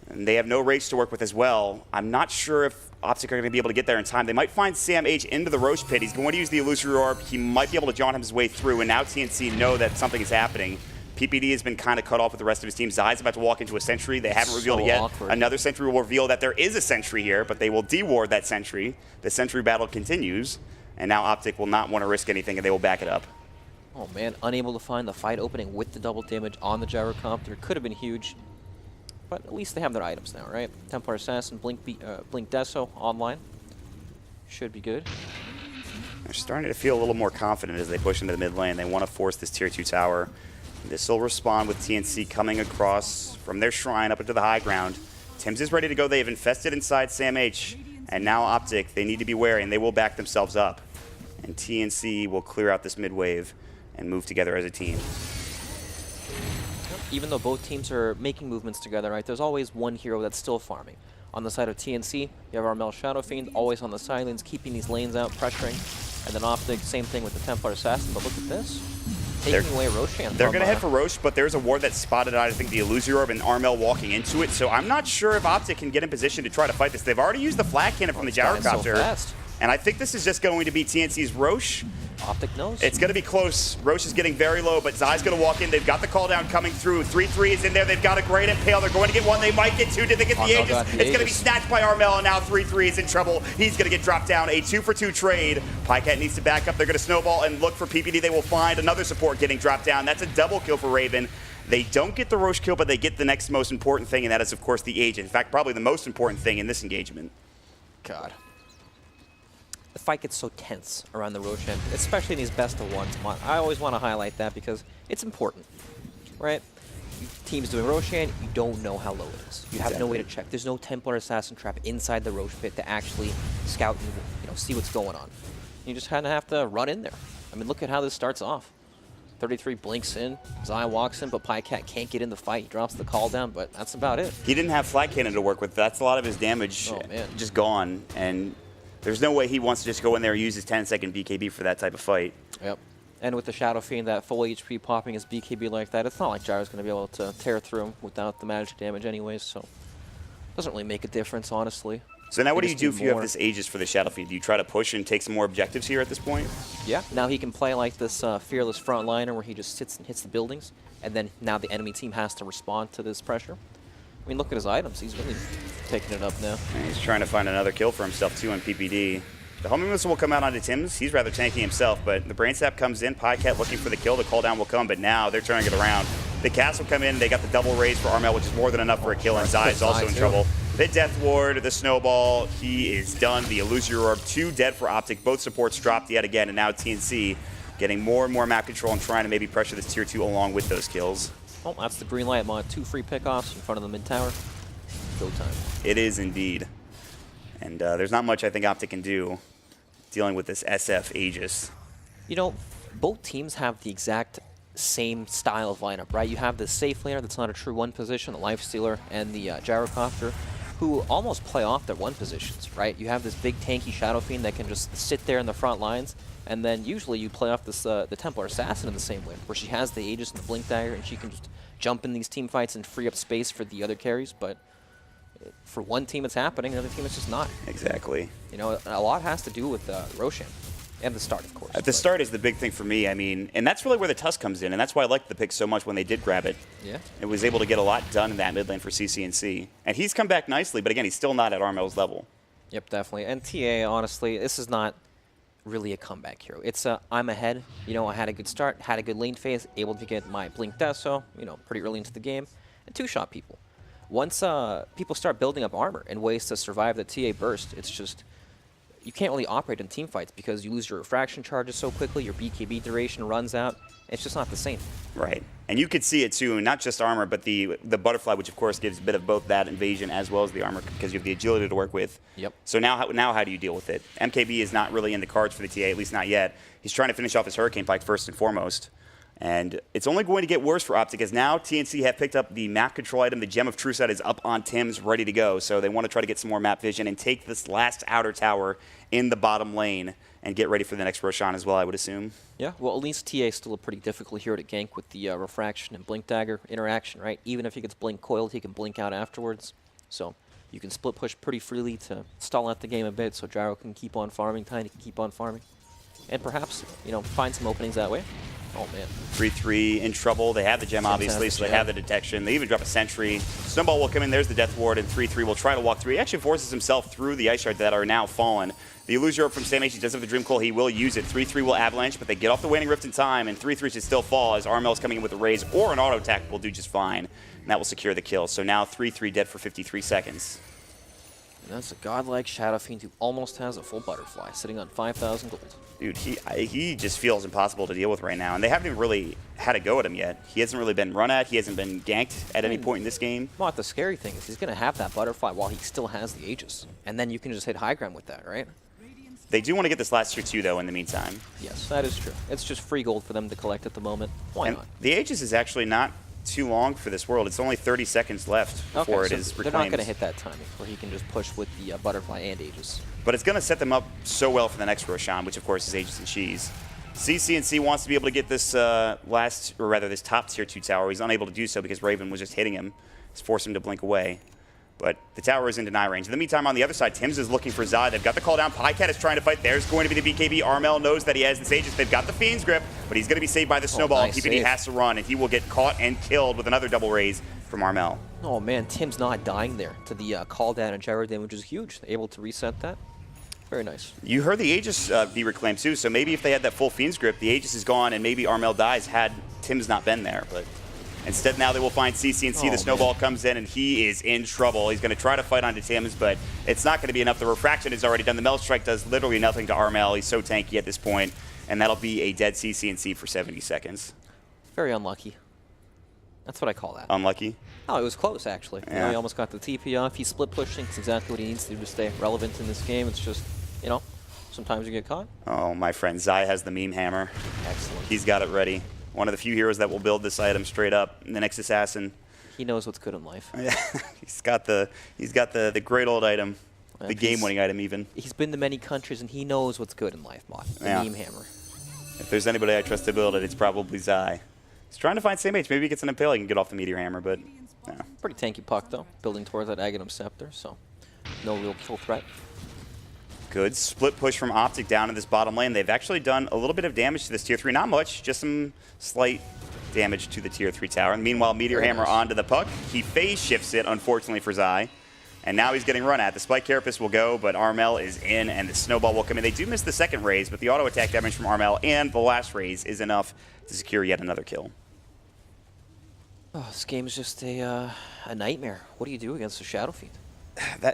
and they have no race to work with as well. I'm not sure if OpTic are going to be able to get there in time. They might find Sam H into the Roche pit. He's going to use the Illusory Orb. He might be able to jaunt him his way through, and now TNC know that something is happening. PPD has been kind of cut off with the rest of his team. Zai's about to walk into a sentry. They haven't revealed it yet. Awkward. Another sentry will reveal that there is a sentry here, but they will deward that sentry. The sentry battle continues, and now OpTic will not want to risk anything, and they will back it up. Oh man, unable to find the fight opening with the double damage on the gyrocopter. Could have been huge, but at least they have their items now, right? Templar Assassin, Blink Deso online. Should be good. They're starting to feel a little more confident as they push into the mid lane. They want to force this tier 2 tower. This will respond with TNC coming across from their shrine up into the high ground. Tim's is ready to go. They have infested inside Sam H. And now OpTic, they need to be wary, and they will back themselves up. And TNC will clear out this mid wave and move together as a team. Even though both teams are making movements together, right, there's always one hero that's still farming. On the side of TNC, you have Armel Shadow Fiend, always on the sidelines, keeping these lanes out, pressuring. And then OpTic, same thing with the Templar Assassin, but look at this. Taking away Roshan. They're going to head for Roche, but there's a ward that spotted out, I think, the Illusory Orb and Armel walking into it, so I'm not sure if OpTic can get in position to try to fight this. They've already used the flag cannon from the gyrocopter. So and I think this is just going to be TNC's Roche. OpTic knows. It's going to be close. Roche is getting very low, but Zai's going to walk in. They've got the call down coming through. 3-3 is in there. They've got a great impale. They're going to get one. They might get two. Did they get the Aegis? It's going to be snatched by Armel, and now 3-3 is in trouble. He's going to get dropped down. A 2-for-2 trade. PyCat needs to back up. They're going to snowball and look for PPD. They will find another support getting dropped down. That's a double kill for Raven. They don't get the Roche kill, but they get the next most important thing, and that is, of course, the Aegis. In fact, probably the most important thing in this engagement. God. The fight gets so tense around the Roshan, especially in these best of ones. I always want to highlight that because it's important, right? Teams doing Roshan, you don't know how low it is. You have no way to check. There's no Templar Assassin trap inside the Roche pit to actually scout and see what's going on. You just kind of have to run in there. I mean, look at how this starts off. 33 blinks in, Zai walks in, but PyCat can't get in the fight. He drops the call down, but that's about it. He didn't have flag cannon to work with. That's a lot of his damage just gone, and there's no way he wants to just go in there and use his 10-second BKB for that type of fight. Yep. And with the Shadow Fiend, that full HP popping his BKB like that, it's not like Gyro's going to be able to tear through him without the magic damage anyways, so it doesn't really make a difference, honestly. So now what do you do if you have this Aegis for the Shadow Fiend? Do you try to push and take some more objectives here at this point? Yeah, now he can play like this fearless frontliner where he just sits and hits the buildings, and then now the enemy team has to respond to this pressure. I mean, look at his items. He's really taking it up now. And he's trying to find another kill for himself, too, on PPD. The homing missile will come out onto Tim's. He's rather tanky himself, but the Brain Sap comes in. PyCat looking for the kill. The call down will come, but now they're turning it around. The cast will come in. They got the double raise for Armel, which is more than enough for a kill, and Zai is also in trouble. The Death Ward, the Snowball, he is done. The Illusory Orb, 2 dead for OpTic. Both supports dropped yet again, and now TNC getting more and more map control and trying to maybe pressure this tier 2 along with those kills. Oh, that's the green light mod. 2 free pickoffs in front of the mid tower. Go time. It is indeed. And there's not much I think OpTic can do dealing with this SF Aegis. You know, both teams have the exact same style of lineup, right? You have the safe laner that's not a true one position, the Lifestealer, and the Gyrocopter, who almost play off their one positions, right? You have this big tanky Shadow Fiend that can just sit there in the front lines, and then usually you play off this the Templar Assassin in the same way, where she has the Aegis and the Blink Dagger, and she can just jump in these team fights and free up space for the other carries, but for one team it's happening, another team it's just not. Exactly. You know, a lot has to do with Roshan. And the start, of course. At the start is the big thing for me. I mean, and that's really where the Tusk comes in, and that's why I liked the pick so much when they did grab it. Yeah. It was able to get a lot done in that mid lane for CCNC. And he's come back nicely, but again, he's still not at Armel's level. Yep, definitely. And TA, honestly, this is not really a comeback hero. It's I'm ahead. You know, I had a good start, had a good lane phase, able to get my Blink Deso, you know, pretty early into the game, and two-shot people. Once people start building up armor and ways to survive the TA burst, it's just you can't really operate in team fights because you lose your refraction charges so quickly, your BKB duration runs out. It's just not the same. Right. And you could see it too, not just armor, but the butterfly, which of course gives a bit of both that invasion as well as the armor because you have the agility to work with. Yep. So now how do you deal with it? MKB is not really in the cards for the TA, at least not yet. He's trying to finish off his Hurricane Pike first and foremost. And it's only going to get worse for OpTic as now TNC have picked up the map control item. The Gem of True Sight is up on Tim's, ready to go. So they want to try to get some more map vision and take this last outer tower in the bottom lane and get ready for the next Roshan as well, I would assume. Yeah, well, at least TA is still a pretty difficult hero to gank with the refraction and blink dagger interaction, right? Even if he gets blink coiled, he can blink out afterwards. So you can split push pretty freely to stall out the game a bit so Gyro can keep on farming, Tiny can keep on farming. And perhaps, you know, find some openings that way. Oh, man. 3-3 in trouble. They have the gem, obviously, so they have the detection. They even drop a sentry. Snowball will come in. There's the Death Ward, and 3-3 will try to walk through. He actually forces himself through the Ice Shard that are now fallen. The Illusion Orb from Sam H. He does have the Dream Coil. He will use it. 3-3 will avalanche, but they get off the Waning Rift in time, and 3-3 should still fall as Armel is coming in with a raise, or an auto attack will do just fine, and that will secure the kill. So now 3-3 dead for 53 seconds. And that's a godlike Shadow Fiend who almost has a full butterfly, sitting on 5,000 gold. Dude, he just feels impossible to deal with right now, and they haven't even really had a go at him yet. He hasn't really been run at. He hasn't been ganked at any point in this game. Well, the scary thing is he's going to have that butterfly while he still has the Aegis, and then you can just hit high ground with that, right? They do want to get this last tier 2, though, in the meantime. Yes, that is true. It's just free gold for them to collect at the moment. Why not? The Aegis is actually not too long for this world. It's only 30 seconds left before it is reclaimed. They're not going to hit that timing where he can just push with the butterfly and Aegis. But it's going to set them up so well for the next Roshan, which of course is Aegis and Cheese. CCNC wants to be able to get this this top tier 2 tower. He's unable to do so because Raven was just hitting him. It's forced him to blink away. But the tower is in deny range. In the meantime, on the other side, Tim's is looking for Zai. They've got the call down. Pycat is trying to fight. There's going to be the BKB. Armel knows that he has this Aegis. They've got the Fiend's Grip, but he's going to be saved by the Snowball. Nice TPD has to run, and he will get caught and killed with another double raise from Armel. Oh man, Tim's not dying there to the call down and gyro damage is huge. Able to reset that. Very nice. You heard the Aegis be reclaimed too, so maybe if they had that full Fiend's Grip, the Aegis is gone, and maybe Armel dies had Tim's not been there. But instead, now they will find CCNC. The Snowball comes in, and he is in trouble. He's going to try to fight onto Tim's, but it's not going to be enough. The Refraction is already done. The Melt Strike does literally nothing to Armel. He's so tanky at this point, and that'll be a dead CCNC for 70 seconds. Very unlucky. That's what I call that. Unlucky? Oh, it was close, actually. Yeah. You know, he almost got the TP off. He's split pushing. It's exactly what he needs to do to stay relevant in this game. It's just, you know, sometimes you get caught. Oh, my friend, Zai has the meme hammer. Excellent. He's got it ready. One of the few heroes that will build this item straight up. The next assassin. He knows what's good in life. Yeah, he's got the great old item, the game-winning item even. He's been to many countries and he knows what's good in life, Mod. The meme hammer. If there's anybody I trust to build it, it's probably Zai. He's trying to find same H. Maybe he gets an impale, he can get off the Meteor Hammer, but no. Pretty tanky puck though, building towards that Aghanim Scepter, so no real kill threat. Good split push from OpTic down in this bottom lane. They've actually done a little bit of damage to this tier 3. Not much, just some slight damage to the tier 3 tower. And meanwhile, Meteor Hammer onto the puck. He phase shifts it, unfortunately for Zai. And now he's getting run at. The Spike Carapace will go, but Armel is in, and the Snowball will come in. They do miss the second raise, but the auto attack damage from Armel and the last raise is enough to secure yet another kill. Oh, this game is just a nightmare. What do you do against a Shadow Fiend?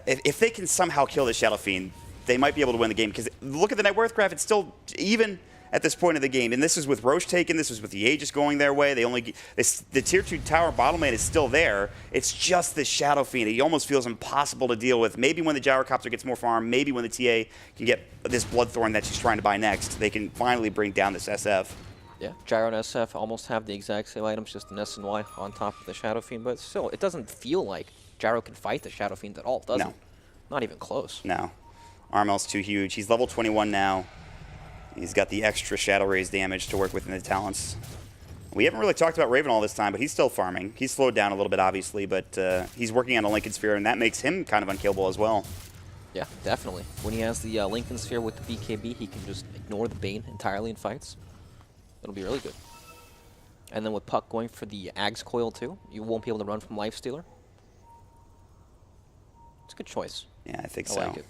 If they can somehow kill the Shadow Fiend, they might be able to win the game. Because look at the net worth graph. It's still even at this point of the game. And this is with Roche taken. This was with the Aegis going their way. The tier 2 tower bottom lane is still there. It's just the Shadow Fiend. It almost feels impossible to deal with. Maybe when the Gyrocopter gets more farm, maybe when the TA can get this Bloodthorn that she's trying to buy next, they can finally bring down this SF. Yeah, Gyro and SF almost have the exact same items, just an S and Y on top of the Shadow Fiend. But still, it doesn't feel like Gyro can fight the Shadow Fiend at all, does it? Not even close. No. Armel's too huge. He's level 21 now. He's got the extra Shadow Raise damage to work with in the talents. We haven't really talked about Raven all this time, but he's still farming. He's slowed down a little bit, obviously, but he's working on a Lincoln Sphere, and that makes him kind of unkillable as well. Yeah, definitely. When he has the Lincoln Sphere with the BKB, he can just ignore the Bane entirely in fights. It'll be really good. And then with Puck going for the Ag's Coil, too, you won't be able to run from Lifestealer. It's a good choice. Yeah, I think so. I like it.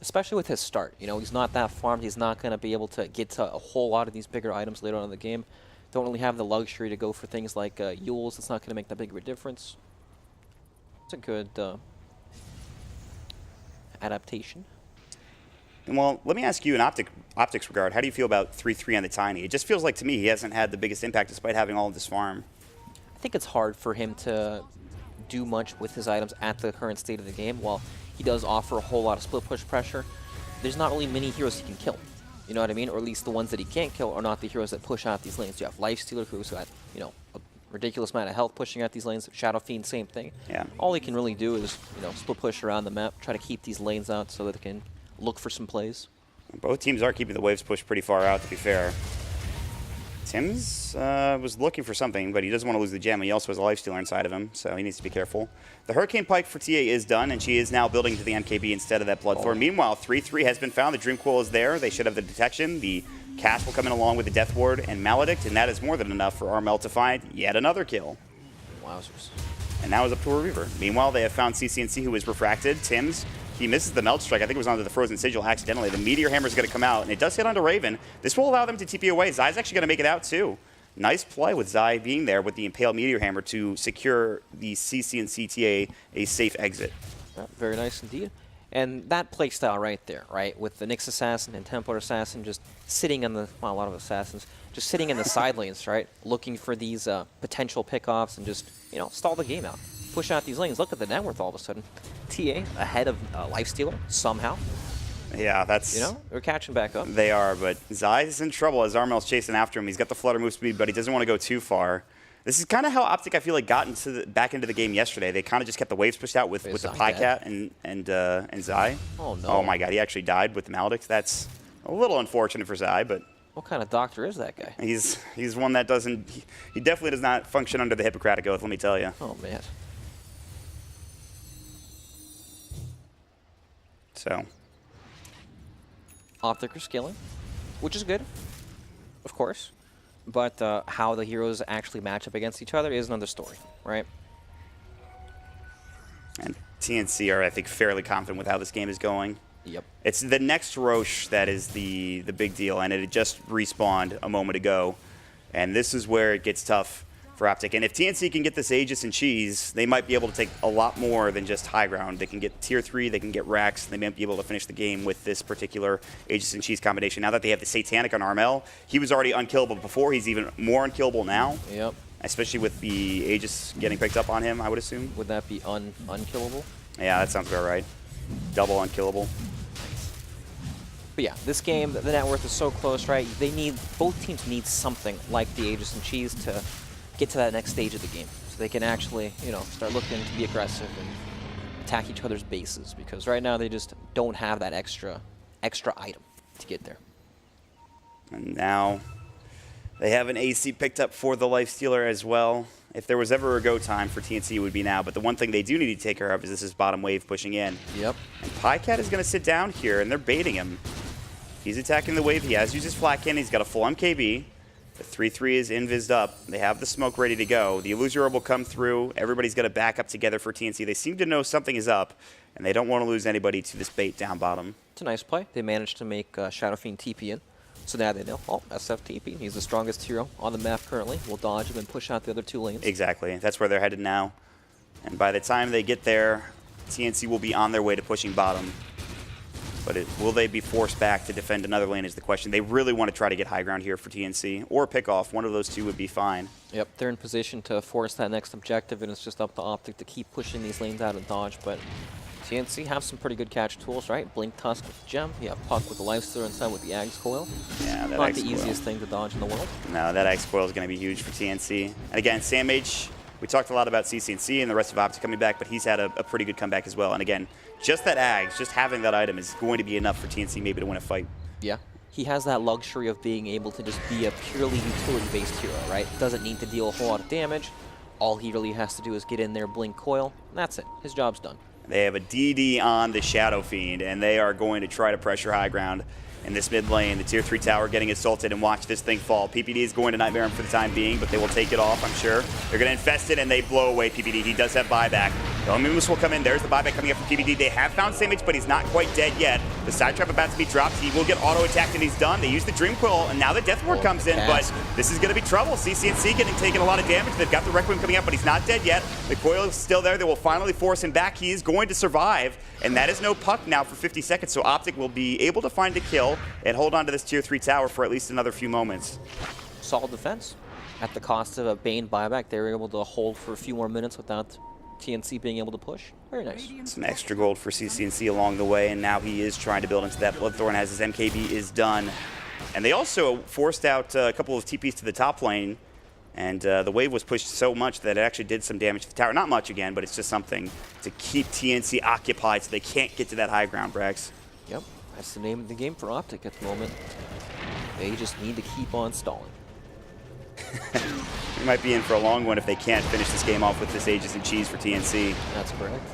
especially with his start. You know, he's not that farmed. He's not going to be able to get to a whole lot of these bigger items later on in the game. Don't really have the luxury to go for things like Yules. It's not going to make that big of a difference. It's a good adaptation. Well, let me ask you in OpTic's regard, how do you feel about 3-3 on the Tiny? It just feels like to me he hasn't had the biggest impact despite having all of this farm. I think it's hard for him to do much with his items at the current state of the game. While he does offer a whole lot of split push pressure, there's not really many heroes he can kill. You know what I mean? Or at least the ones that he can't kill are not the heroes that push out these lanes. You have Lifestealer, who's got, you know, a ridiculous amount of health pushing out these lanes. Shadow Fiend, same thing. Yeah. All he can really do is, you know, split push around the map, try to keep these lanes out so that they can look for some plays. Both teams are keeping the waves pushed pretty far out, to be fair. Tim's was looking for something, but he doesn't want to lose the gem. He also has a Lifestealer inside of him, so he needs to be careful. The Hurricane Pike for TA is done, and she is now building to the MKB instead of that Bloodthorn. Meanwhile, 3-3 has been found. The Dream Coil is there. They should have the detection. The cast will come in along with the Death Ward and Maledict, and that is more than enough for Armel to find yet another kill. Wowzers. And now is up to a Reaver. Meanwhile, they have found CC&C, who is refracted. Tim's, he misses the Melt Strike. I think it was onto the Frozen Sigil accidentally. The Meteor Hammer is going to come out, and it does hit onto Raven. This will allow them to TP away. Zai's actually going to make it out, too. Nice play with Zai being there with the Impale Meteor Hammer to secure the CC&C TA a safe exit. Yeah, very nice indeed. And that playstyle right there, right, with the Nyx Assassin and Templar Assassin just sitting on the, well, a lot of Assassins, just sitting in the side lanes, right, looking for these potential pickoffs and just, you know, stall the game out. Push out these lanes. Look at the net worth all of a sudden. TA ahead of Lifestealer somehow. Yeah, that's... You know, they're catching back up. They are, but Zai is in trouble as Armel's chasing after him. He's got the flutter move speed, but he doesn't want to go too far. This is kind of how OpTic, I feel like, got back into the game yesterday. They kind of just kept the waves pushed out with the Pycat and Zai. Oh, no. Oh, my God. He actually died with the Maledict. That's a little unfortunate for Zai, but... What kind of doctor is that guy? He's one that doesn't... He definitely does not function under the Hippocratic Oath, let me tell you. Oh, man. So... OpTic are scaling, which is good, of course. But how the heroes actually match up against each other is another story, right? And TNC are, I think, fairly confident with how this game is going. Yep. It's the next Roche that is the big deal, and it had just respawned a moment ago. And this is where it gets tough for OpTic. And if TNC can get this Aegis and Cheese, they might be able to take a lot more than just high ground. They can get tier 3, they can get racks, they might be able to finish the game with this particular Aegis and Cheese combination. Now that they have the Satanic on Armel, he was already unkillable before, he's even more unkillable now. Yep. Especially with the Aegis getting picked up on him, I would assume. Would that be unkillable? Yeah, that sounds about right. Double unkillable. But yeah, this game, the net worth is so close, right? Both teams need something like the Aegis and Cheese to get to that next stage of the game, so they can actually, you know, start looking to be aggressive and attack each other's bases. Because right now they just don't have that extra item to get there. And now they have an AC picked up for the Lifestealer as well. If there was ever a go time for TNC, it would be now. But the one thing they do need to take care of is this bottom wave pushing in. Yep. And Pycat is going to sit down here, and they're baiting him. He's attacking the wave. He has used his flat cannon. He's got a full MKB. The 3-3 is invised up. They have the smoke ready to go. The Illusion Orb will come through. Everybody's got to back up together for TNC. They seem to know something is up, and they don't want to lose anybody to this bait down bottom. It's a nice play. They managed to make Shadow Fiend TP in. So now they know, oh, SF TP. He's the strongest hero on the map currently. We'll dodge him and push out the other 2 lanes. Exactly. That's where they're headed now. And by the time they get there, TNC will be on their way to pushing bottom. But will they be forced back to defend another lane is the question. They really want to try to get high ground here for TNC. Or pick off. One of those two would be fine. Yep, they're in position to force that next objective, and it's just up to OpTic to keep pushing these lanes out and dodge. But TNC have some pretty good catch tools, right? Blink Tusk with the Gem. You have Puck with the Lifestealer inside with the Axe Coil. Yeah, that Not Axe the Coil. easiest thing to dodge in the world. No, that Axe Coil is going to be huge for TNC. And again, SamH, we talked a lot about CC&C and the rest of OpTic coming back, but he's had a pretty good comeback as well. And again, just that Axe, just having that item is going to be enough for TNC maybe to win a fight. Yeah. He has that luxury of being able to just be a purely utility-based hero, right? Doesn't need to deal a whole lot of damage. All he really has to do is get in there, blink coil, and that's it. His job's done. They have a DD on the Shadow Fiend, and they are going to try to pressure high ground in this mid lane. The tier 3 tower getting assaulted, and watch this thing fall. PPD is going to Nightmare him for the time being, but they will take it off, I'm sure. They're going to infest it, and they blow away PPD. He does have buyback. The homing missile will come in. There's the buyback coming up from PBD. They have found Samage, but he's not quite dead yet. The side trap about to be dropped. He will get auto-attacked, and he's done. They use the Dream Quill, and now the Death Ward comes in, but this is going to be trouble. CCNC getting taken a lot of damage. They've got the Requiem coming up, but he's not dead yet. The coil is still there. They will finally force him back. He is going to survive, and that is no puck now for 50 seconds, so OpTic will be able to find a kill and hold on to this Tier 3 tower for at least another few moments. Solid defense. At the cost of a Bane buyback, they were able to hold for a few more minutes without TNC being able to push. Very nice. Some extra gold for CCNC along the way, and now he is trying to build into that. Bloodthorn as his MKB is done. And they also forced out a couple of TPs to the top lane, and the wave was pushed so much that it actually did some damage to the tower. Not much again, but it's just something to keep TNC occupied so they can't get to that high ground, Brax. Yep, that's the name of the game for OpTic at the moment. They just need to keep on stalling. We might be in for a long one if they can't finish this game off with this Aegis and Cheese for TNC. That's correct.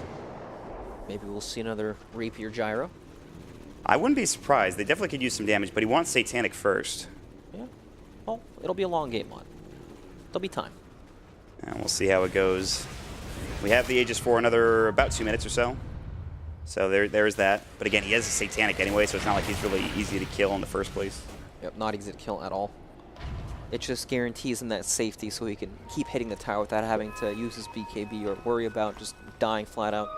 Maybe we'll see another Rapier Gyro. I wouldn't be surprised. They definitely could use some damage, but he wants Satanic first. Yeah. Well, it'll be a long game on. There'll be time. And we'll see how it goes. We have the Aegis for another about 2 minutes or so. So there's that. But again, he has a Satanic anyway, so it's not like he's really easy to kill in the first place. Yep, not easy to kill at all. It just guarantees him that safety so he can keep hitting the tower without having to use his BKB or worry about just dying flat out.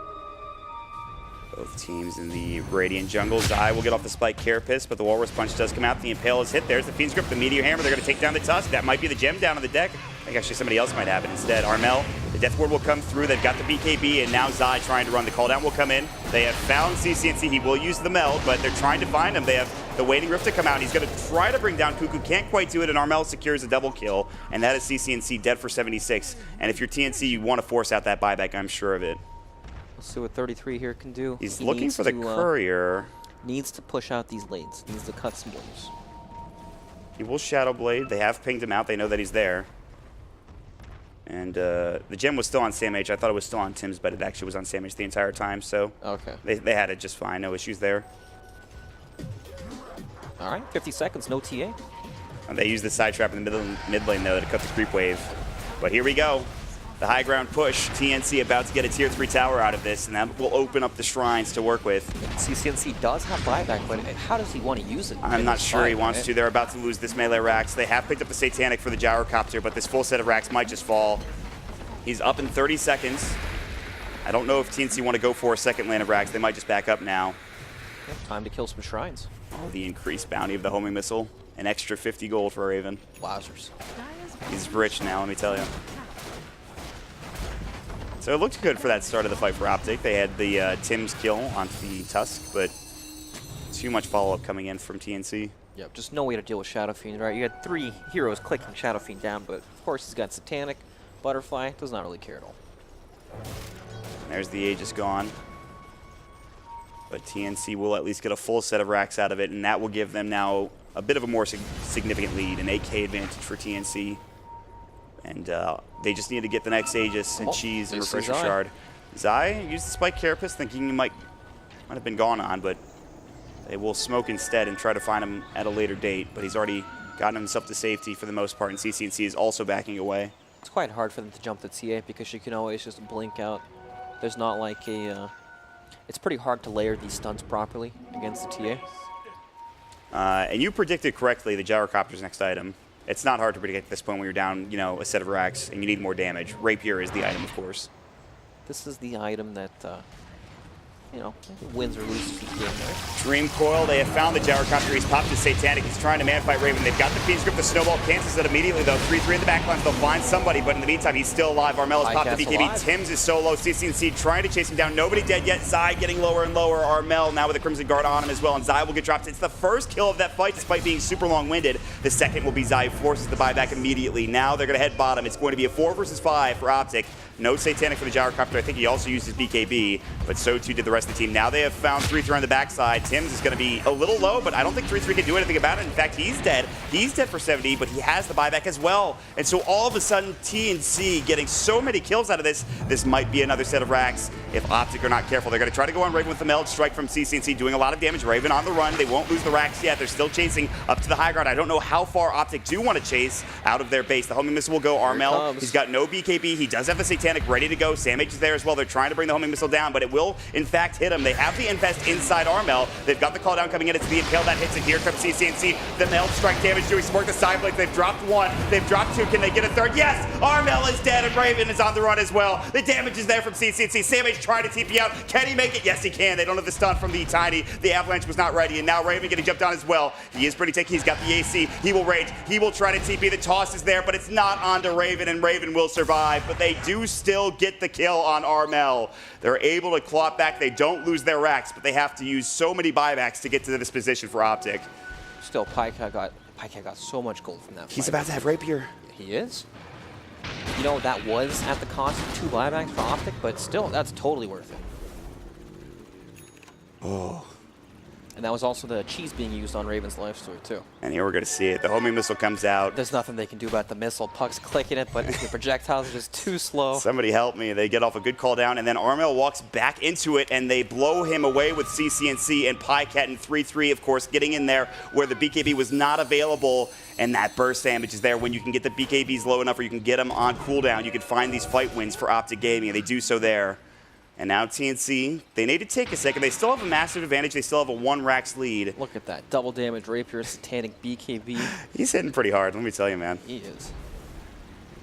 Both teams in the Radiant jungle. Zai will get off the Spike Carapace, but the Walrus Punch does come out. The Impale is hit. There's the Fiend's Grip, the Meteor Hammer. They're going to take down the Tusk. That might be the gem down on the deck. I think actually somebody else might have it instead. Armel, the Death Ward will come through. They've got the BKB, and now Zai trying to run. The call down will come in. They have found CCNC. He will use the meld, but they're trying to find him. They have the Waiting Rift to come out. He's going to try to bring down Cuckoo. Can't quite do it, and Armel secures a double kill, and that is CCNC dead for 76. And if you're TNC, you want to force out that buyback, I'm sure of it. Let's see what 33 here can do. He's looking for the Courier. Needs to push out these lanes. Needs to cut some waves. He will Shadow Blade. They have pinged him out. They know that he's there. And the gem was still on Samage. I thought it was still on Tim's, but it actually was on Samage the entire time. So okay, they had it just fine. No issues there. All right, 50 seconds, no TA. And they used the side trap in the mid lane, though, to cut the creep wave. But here we go. The high ground push. TNC about to get a Tier 3 tower out of this, and that will open up the shrines to work with. CCNC does have buyback, but how does he want to use it? I'm not sure he wants to. They're about to lose this melee racks. They have picked up the Satanic for the Gyrocopter, but this full set of racks might just fall. He's up in 30 seconds. I don't know if TNC want to go for a second lane of racks. They might just back up now. Yeah, time to kill some shrines. Oh, the increased bounty of the homing missile. An extra 50 gold for Raven. Wowzers. He's rich now, let me tell you. So it looked good for that start of the fight for OpTic. They had the Tim's kill onto the Tusk, but too much follow-up coming in from TNC. Yep, just no way to deal with Shadow Fiend, right? You had 3 heroes clicking Shadow Fiend down, but of course he's got Satanic, Butterfly, does not really care at all. There's the Aegis gone. But TNC will at least get a full set of racks out of it, and that will give them now a bit of a more significant lead, an 8K advantage for TNC. And they just need to get the next Aegis and Cheese and Refresher Shard. Zai used the Spike Carapace thinking he might have been gone on, but they will smoke instead and try to find him at a later date. But he's already gotten himself to safety for the most part, and CCNC is also backing away. It's quite hard for them to jump the TA because you can always just blink out. There's not like a... it's pretty hard to layer these stunts properly against the TA. And you predicted correctly the Gyrocopter's next item. It's not hard to predict at this point when you're down, a set of racks and you need more damage. Rapier is the item, of course. This is the item that, wins or loses the game, right? Dream Coil, they have found the Gyrocopter. He's popped his Satanic. He's trying to man-fight Raven. They've got the Fiend's Grip. The Snowball cancels it immediately, though. 3-3 in the backlines. They'll find somebody, but in the meantime, he's still alive. Armel has popped the BKB. Alive. Tim's is solo. CCNC trying to chase him down. Nobody dead yet. Zai getting lower and lower. Armel now with a Crimson Guard on him as well, and Zai will get dropped. It's the first kill of that fight, despite being super long-winded. The second will be Zai, who forces the buyback immediately. Now they're going to head bottom. It's going to be a 4 versus 5 for OpTic. No Satanic for the Gyrocopter. I think he also used his BKB, but so too did the rest of the team. Now they have found 3-3 on the backside. Tim's is going to be a little low, but I don't think 3-3 can do anything about it. In fact, he's dead. He's dead for 70, but he has the buyback as well. And so all of a sudden, TNC getting so many kills out of this. This might be another set of racks if OpTic are not careful. They're going to try to go on Raven with the meld strike from CCNC, doing a lot of damage. Raven on the run. They won't lose the racks yet. They're still chasing up to the high ground. I don't know how far OpTic do want to chase out of their base. The homing missile will go. Armel, he's got no BKB. He does have the Satanic. Satanic ready to go. Sam H is there as well. They're trying to bring the homing missile down, but it will, in fact, hit him. They have the infest inside Armel. They've got the call down coming in. It's the Impale that hits it. Here comes CCNC. The meld strike damage doing some work. The side blades, they've dropped one. They've dropped two. Can they get a third? Yes! Armel is dead, and Raven is on the run as well. The damage is there from CCNC. Sam H trying to TP out. Can he make it? Yes, he can. They don't have the stun from the Tiny. The Avalanche was not ready, and now Raven getting jumped on as well. He is pretty tanky. He's got the AC. He will rage. He will try to TP. The toss is there, but it's not onto Raven, and Raven will survive. But they do still get the kill on Armel. They're able to claw it back. They don't lose their racks, but they have to use so many buybacks to get to this position for OpTic. Still, PyCat got so much gold from that fight. He's about to have Rapier. He is. You know, that was at the cost of 2 buybacks for OpTic, but still, that's totally worth it. Oh. And that was also the cheese being used on Raven's life story, too. And here we're going to see it. The homing missile comes out. There's nothing they can do about the missile. Puck's clicking it, but the projectiles are just too slow. Somebody help me. They get off a good call down, and then Armel walks back into it, and they blow him away with CCNC and PyCat in 3-3, of course, getting in there where the BKB was not available, and that burst damage is there. When you can get the BKBs low enough or you can get them on cooldown, you can find these fight wins for OpTic Gaming, and they do so there. And now TNC, they need to take a second. They still have a massive advantage. They still have a 1 racks lead. Look at that. Double damage Rapier, Satanic BKB. He's hitting pretty hard, let me tell you, man. He is.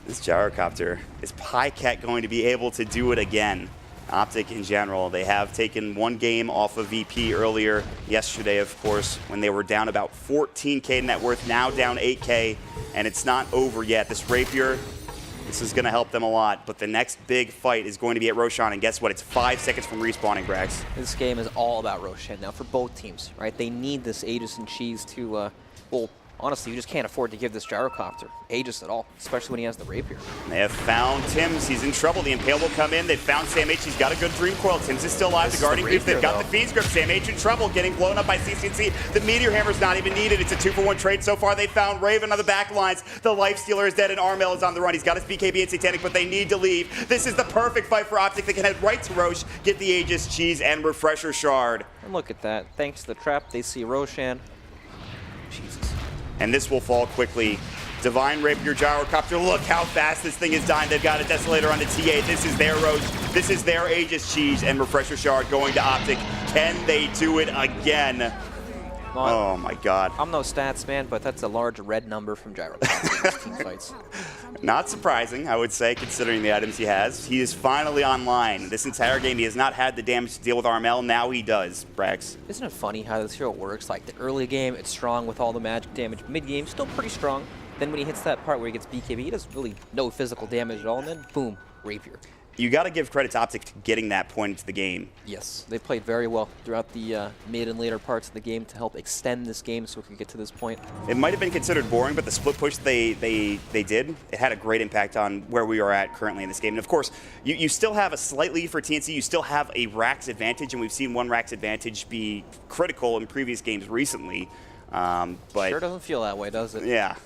This gyrocopter, is PyCat going to be able to do it again? OpTic in general, they have taken 1 game off of VP earlier yesterday, of course, when they were down about 14K net worth, now down 8K, and it's not over yet. This Rapier, this is going to help them a lot, but the next big fight is going to be at Roshan, and guess what? It's 5 seconds from respawning, Brax. This game is all about Roshan now for both teams, right? They need this Aegis and Cheese to, well, honestly, you just can't afford to give this gyrocopter Aegis at all, especially when he has the Rapier. They have found Tims. He's in trouble. The Impale will come in. They found Sam H. He's got a good Dream Coil. Tims is still alive. The Guardian Grief. They've got the Fiend's Grip. Sam H. in trouble, getting blown up by CCNC. The Meteor Hammer's not even needed. It's a 2-for-1 trade so far. They found Raven on the back lines. The Lifestealer is dead, and Armel is on the run. He's got his BKB and Satanic, but they need to leave. This is the perfect fight for OpTic. They can head right to Roche, get the Aegis, Cheese, and Refresher Shard. And look at that. Thanks to the trap, they see Roshan. Jesus. And this will fall quickly. Divine Rapier Gyrocopter, look how fast this thing is dying. They've got a Desolator on the TA. This is their Roach. This is their Aegis Cheese, and Refresher Shard going to OpTic. Can they do it again? Well, oh my god. I'm no stats man, but that's a large red number from Gyrocopter in these team fights. Not surprising, I would say, considering the items he has. He is finally online. This entire game, he has not had the damage to deal with Armel. Now he does, Brax. Isn't it funny how this hero works? Like, the early game, it's strong with all the magic damage. Mid-game, still pretty strong. Then when he hits that part where he gets BKB, he does really no physical damage at all, and then, boom, Rapier. You got to give credit to OpTic to getting that point into the game. Yes, they played very well throughout the mid and later parts of the game to help extend this game so we could get to this point. It might have been considered boring, but the split push they did, it had a great impact on where we are at currently in this game. And of course, you still have a slight lead for TNC. You still have a Rax advantage, and we've seen 1 Rax advantage be critical in previous games recently. But sure doesn't feel that way, does it? Yeah.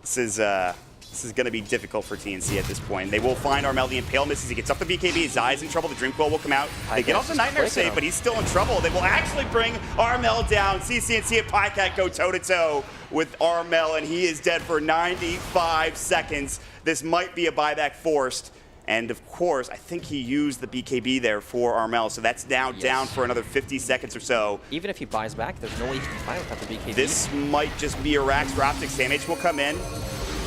This is going to be difficult for TNC at this point. They will find Armel. The Impale misses. He gets up the BKB. Zai's in trouble. The Dream Coil will come out. They get off the Nightmare save, but he's still in trouble. They will actually bring Armel down. CCNC and PyCat go toe-to-toe with Armel, and he is dead for 95 seconds. This might be a buyback forced. And of course, I think he used the BKB there for Armel, so that's now down for another 50 seconds or so. Even if he buys back, there's no way he can fight without the BKB. This might just be a Rax for OpTic. Sam H will come in.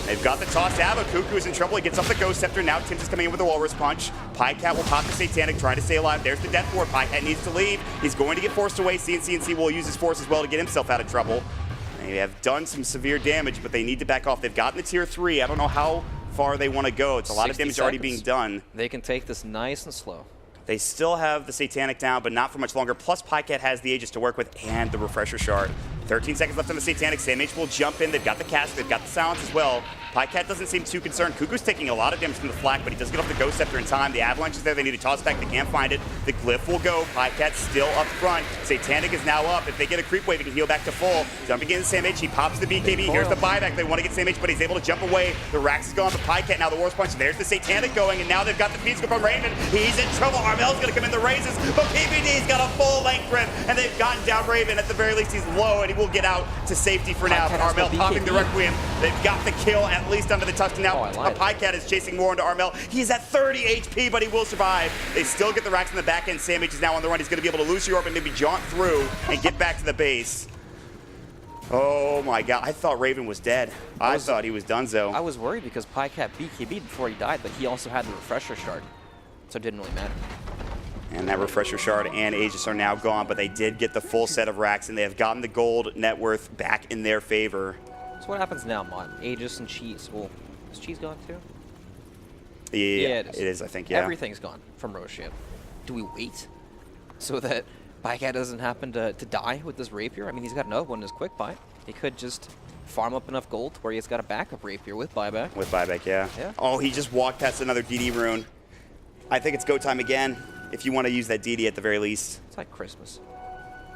They've got the toss out. Cuckoo is in trouble. He gets off the Ghost Scepter. Now Tims is coming in with a Walrus Punch. PyCat will pop the Satanic, trying to stay alive. There's the Death Ward. PyCat needs to leave. He's going to get forced away. CNC will use his force as well to get himself out of trouble. They have done some severe damage, but they need to back off. They've gotten the tier 3. I don't know how far they want to go. It's a lot of damage already being done. They can take this nice and slow. They still have the Satanic down, but not for much longer. Plus, PyCat has the Aegis to work with and the Refresher Shard. 13 seconds left on the Satanic. Sam H will jump in. They've got the cast. They've got the silence as well. PyCat doesn't seem too concerned. Cuckoo's taking a lot of damage from the flak, but he does get off the Ghost Scepter in time. The Avalanche is there. They need to toss back. They can't find it. The Glyph will go. PyCat's still up front. Satanic is now up. If they get a creep wave, he can heal back to full. Jumping in Sam H. He pops the BKB. Here's the buyback. They want to get Sam H, but he's able to jump away. The Rax is gone for PyCat. Now the War's Punch. There's the Satanic going, and now they've got the Fiend's Grip on Raven. He's in trouble. Armel's going to come in the raises, but PPD's got a full length grip, and they've gotten down Raven. At the very least, he's low, and he will get out to safety for now. Armel popping the Requiem. They've got the kill at at least under the Tuscan. Now, PyCat is chasing more into Armel. He's at 30 HP, but he will survive. They still get the racks in the back end. Sam H is now on the run. He's going to be able to lose your orb and maybe jaunt through and get back to the base. Oh my god, I thought Raven was dead. I thought he was donezo. I was worried because PyCat BKB'd before he died, but he also had the refresher shard, so it didn't really matter. And that refresher shard and Aegis are now gone, but they did get the full set of racks, and they have gotten the gold net worth back in their favor. So what happens now, Mon? Aegis and Cheese. Well, is Cheese gone too? Yeah, it is, I think, yeah. Everything's gone from Roshan. Do we wait so that PyCat doesn't happen to die with this rapier? I mean, he's got another one in his quick buy. He could just farm up enough gold where he's got a backup rapier with buyback. With buyback, yeah. Oh, he just walked past another DD rune. I think it's go time again, if you want to use that DD at the very least. It's like Christmas.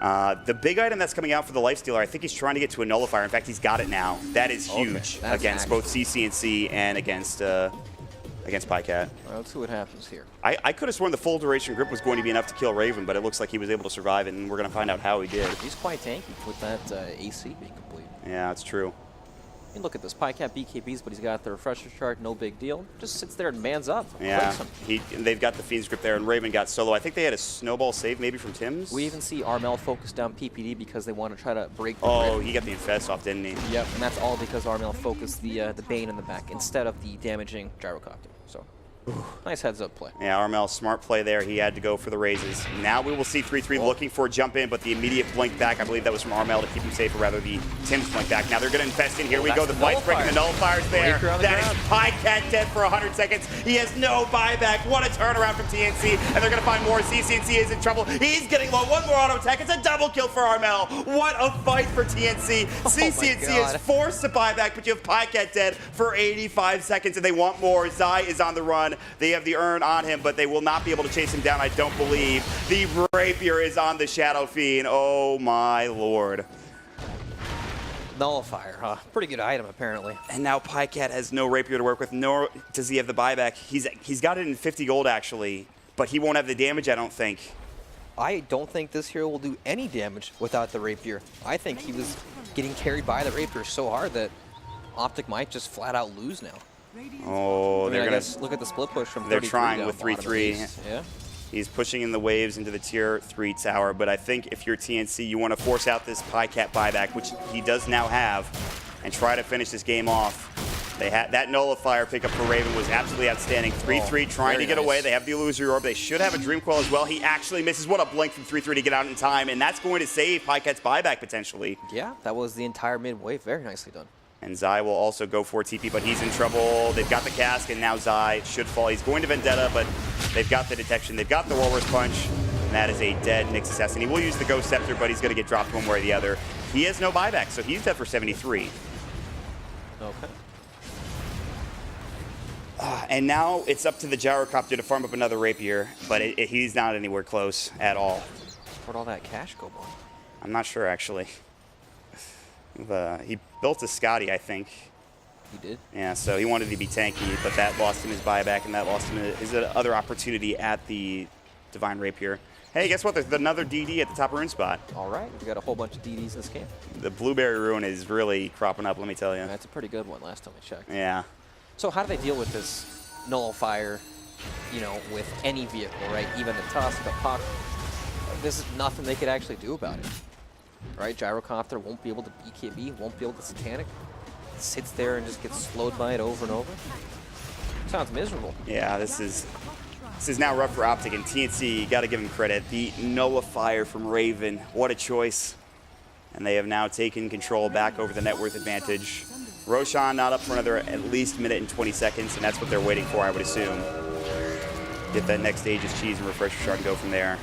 The big item that's coming out for the Lifestealer, I think he's trying to get to a Nullifier. In fact, he's got it now. That is huge against both CC&C and against PyCat. Well, let's see what happens here. I could have sworn the full duration grip was going to be enough to kill Raven, but it looks like he was able to survive, and we're going to find out how he did. He's quite tanky with that AC being complete. Yeah, that's true. I mean, look at this. PyCat BKBs, but he's got the refresher chart, no big deal. Just sits there and mans up. Yeah, they've got the Fiend's Grip there, and Raven got solo. I think they had a snowball save maybe from Tim's. We even see Armel focus down PPD because they want to try to break the grip. He got the Infest off, didn't he? Yep, and that's all because Armel focused the Bane in the back instead of the damaging Gyrocopter. So, nice heads-up play. Yeah, Armel, smart play there. He had to go for the raises. Now we will see 3-3 looking for a jump in, but the immediate blink back, I believe that was from Armel to keep him safe, or rather the Tim's blink back. Now they're going to infest in. Here we go. The fight's breaking. The Nullifiers there. That is PyCat dead for 100 seconds. He has no buyback. What a turnaround from TNC. And they're going to find more. CC&C is in trouble. He's getting low. One more auto attack. It's a double kill for Armel. What a fight for TNC. CC&C is forced to buyback, but you have PyCat dead for 85 seconds, and they want more. Zai is on the run. They have the urn on him, but they will not be able to chase him down, I don't believe. The rapier is on the Shadow Fiend. Oh my lord. Nullifier, huh? Pretty good item, apparently. And now PyCat has no rapier to work with, nor does he have the buyback. He's got it in 50 gold, actually, but he won't have the damage, I don't think. I don't think this hero will do any damage without the rapier. I think he was getting carried by the rapier so hard that OpTic might just flat out lose now. Oh, they're going to look at the split push from 33 They're trying with 3-3. Yeah. He's pushing in the waves into the tier 3 tower, but I think if you're TNC, you want to force out this PyCat buyback, which he does now have, and try to finish this game off. They had that Nullifier pickup for Raven was absolutely outstanding. 3-3 trying to get away. They have the Illusory Orb. They should have a Dream Coil as well. He actually misses. What a blink from 3-3 to get out in time, and that's going to save PyCat's buyback potentially. Yeah, that was the entire mid wave. Very nicely done. And Zai will also go for TP, but he's in trouble. They've got the cask, and now Zai should fall. He's going to Vendetta, but they've got the detection. They've got the Walrus Punch, and that is a dead Nyx Assassin. He will use the Ghost Scepter, but he's going to get dropped one way or the other. He has no buyback, so he's dead for 73. Okay. And now it's up to the Gyrocopter to farm up another Rapier, but he's not anywhere close at all. Where'd all that cash go, boy? I'm not sure, actually. He built a Scotty, I think. He did? Yeah, so he wanted to be tanky, but that lost him his buyback, and that lost him his other opportunity at the Divine Rapier. Hey, guess what? There's another DD at the top rune spot. All right, we got a whole bunch of DDs in this game. The Blueberry Rune is really cropping up, let me tell you. That's a pretty good one last time I checked. Yeah. So how do they deal with this Nullifier, with any vehicle, right? Even a Tusk, a Puck. This is nothing they could actually do about it. Right? Gyrocopter won't be able to BKB, won't be able to Satanic. Sits there and just gets slowed by it over and over. Sounds miserable. Yeah, this is now rough for OpTic, and TNC, you got to give him credit. The Nullifier from Raven, what a choice. And they have now taken control back over the net worth advantage. Roshan not up for another at least minute and 20 seconds, and that's what they're waiting for, I would assume. Get that next Aegis Cheese and Refresher Shard and go from there.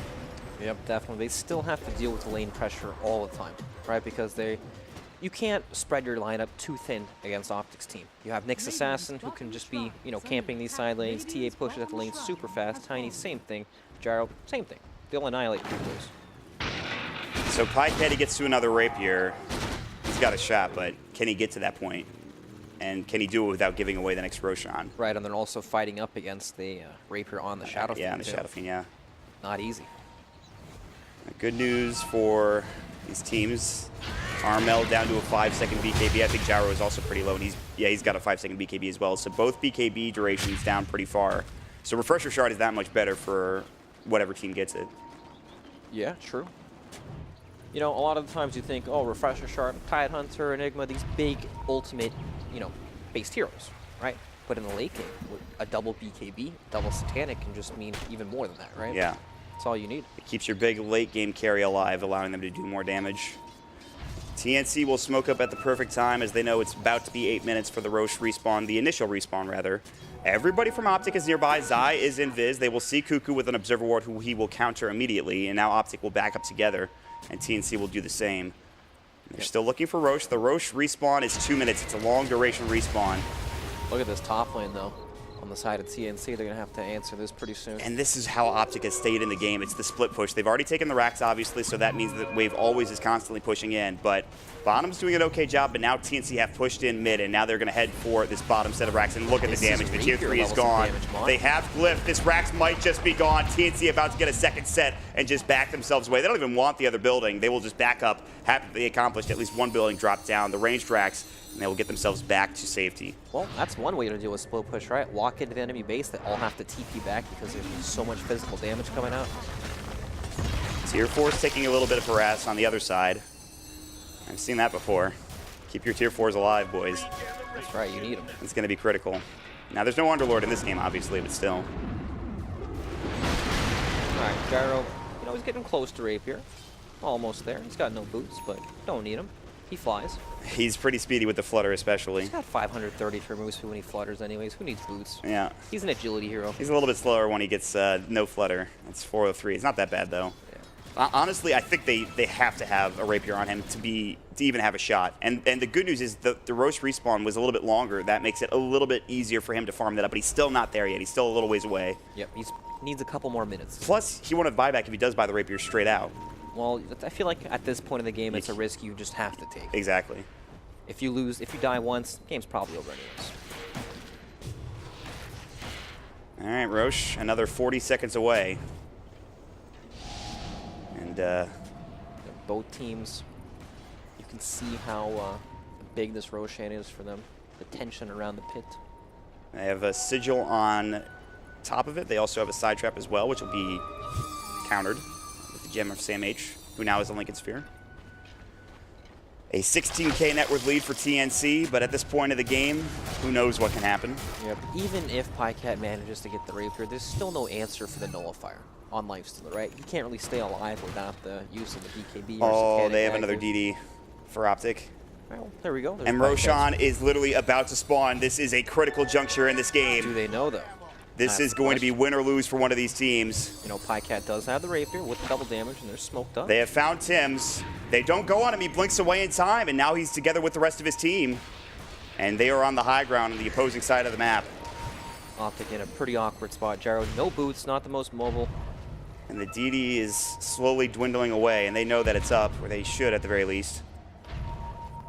Yep, definitely. They still have to deal with the lane pressure all the time, right? Because you can't spread your lineup too thin against OpTic's team. You have Nyx Assassin, who can just be, camping these side lanes. TA pushes at the lane super fast. Tiny, same thing. Gyro, same thing. They'll annihilate people. So PyCat, he gets to another Rapier. He's got a shot, but can he get to that point? And can he do it without giving away the next Roshan? Right, and then also fighting up against the Rapier on the Shadow Fiend. Yeah, on the Shadow Fiend, yeah. Not easy. Good news for these teams. Armel down to a 5-second BKB. I think Gyro is also pretty low, and he's got a 5-second BKB as well. So both BKB durations down pretty far. So Refresher Shard is that much better for whatever team gets it. Yeah, true. You know, a lot of the times you think, oh, Refresher Shard, Tide Hunter, Enigma, these big ultimate, you know, based heroes, right? But in the late game, a double BKB, double Satanic can just mean even more than that, right? Yeah. That's all you need. It keeps your big late game carry alive, allowing them to do more damage. TNC will smoke up at the perfect time as they know it's about to be 8 minutes for the Roche respawn, the initial respawn rather. Everybody from OpTic is nearby. Zai is in Viz. They will see Cuckoo with an Observer Ward who he will counter immediately, and now OpTic will back up together, and TNC will do the same. They're still looking for Roche. The Roche respawn is 2 minutes. It's a long duration respawn. Look at this top lane, though. On the side of TNC, they're going to have to answer this pretty soon. And this is how OpTic has stayed in the game. It's the split push. They've already taken the racks, obviously, so that means that Wave always is constantly pushing in. But bottom's doing an okay job, but now TNC have pushed in mid, and now they're going to head for this bottom set of racks. And look at the damage. The tier 3 is gone. They have Glyph. This racks might just be gone. TNC about to get a second set and just back themselves away. They don't even want the other building. They will just back up. They accomplished at least one building drop down. The ranged racks, and they will get themselves back to safety. Well, that's one way to do a split push, right? Walk into the enemy base. They all have to TP back because there's so much physical damage coming out. Tier 4 is taking a little bit of harass on the other side. I've seen that before. Keep your Tier 4s alive, boys. That's right, you need them. It's going to be critical. Now, there's no Underlord in this game, obviously, but still. All right, Gyro, you know, he's getting close to Rapier. Almost there. He's got no boots, but don't need him. He flies. He's pretty speedy with the flutter, especially. He's got 530 for moves when he flutters anyways. Who needs boots? Yeah. He's an agility hero. He's a little bit slower when he gets no flutter. It's 403. It's not that bad, though. Yeah. Honestly, I think they have to have a Rapier on him to even have a shot. And the good news is the Roche respawn was a little bit longer. That makes it a little bit easier for him to farm that up, but he's still not there yet. He's still a little ways away. Yep, he needs a couple more minutes. Plus, he won't have buyback if he does buy the Rapier straight out. Well, I feel like at this point in the game, it's a risk you just have to take. Exactly. If you die once, game's probably over anyways. All right, Roche, another 40 seconds away. And both teams, you can see how big this Roshan is for them. The tension around the pit. They have a sigil on top of it. They also have a side trap as well, which will be countered with the gem of Sam H, who now has a Lincoln Sphere. A 16K net worth lead for TNC, but at this point of the game, who knows what can happen. Yep. Even if Pycat manages to get the Rapier, there's still no answer for the Nullifier on Lifestealer, right? You can't really stay alive without the use of the BKB. Oh, they have another DD for OpTic. Well, there we go. There's and Roshan is literally about to spawn. This is a critical juncture in this game. Do they know, though? This is going to be win or lose for one of these teams. You know, Pycat does have the Rapier with double damage, and they're smoked up. They have found Tim's. They don't go on him. He blinks away in time, and now he's together with the rest of his team. And they are on the high ground on the opposing side of the map. OpTic in a pretty awkward spot. Gyro, no boots, not the most mobile. And the DD is slowly dwindling away, and they know that it's up, or they should at the very least.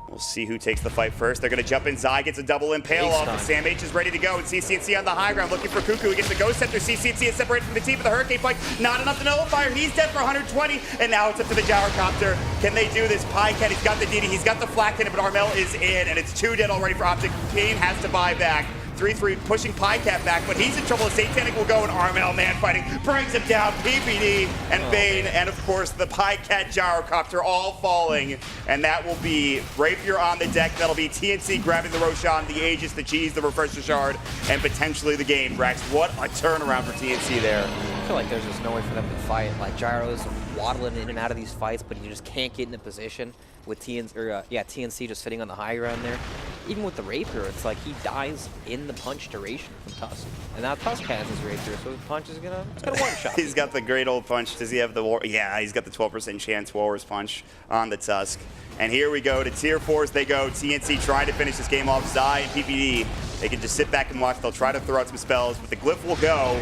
We'll see who takes the fight first. They're going to jump in. Zai gets a double impale off, and Sam H is ready to go. And CCNC on the high ground looking for Cuckoo. He gets the Ghost Scepter. CCNC is separated from the team for the Hurricane Flight. Not enough to nullify. He's dead for 120, and now it's up to the Gyrocopter. Can they do this? Pycat, he's got the DD, he's got the flak cannon, but Armel is in, and it's 2 dead already for OpTic. Kane has to buy back. 3-3 pushing Pycat back, but he's in trouble. Satanic will go, and Armel, man fighting, brings him down. PPD and Bane, and of course the Pycat Gyrocopter all falling. And that will be Rapier on the deck. That'll be TNC grabbing the Roshan, the Aegis, the Cheese, the Refresher Shard, and potentially the game. Brax, what a turnaround for TNC there. I feel like there's just no way for them to fight. Like, Gyro's waddling in and out of these fights, but he just can't get in a position with TNC just sitting on the high ground there. Even with the Rapier, it's like he dies in the punch duration from Tusk. And now Tusk has his Rapier, so his punch is gonna one-shot. He's got the great old punch. Does he have the war? Yeah, he's got the 12% chance Walrus punch on the Tusk. And here we go to tier 4s they go. TNC trying to finish this game off. Zai and PPD, they can just sit back and watch. They'll try to throw out some spells, but the Glyph will go.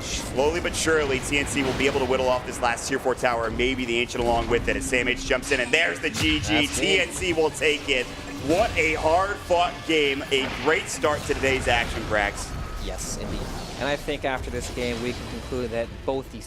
Slowly but surely, TNC will be able to whittle off this last tier 4 tower, and maybe the Ancient along with it as Sam H jumps in, and there's the GG. TNC will take it. What a hard-fought game. A great start to today's action, Brax. Yes, indeed. And I think after this game, we can conclude that both these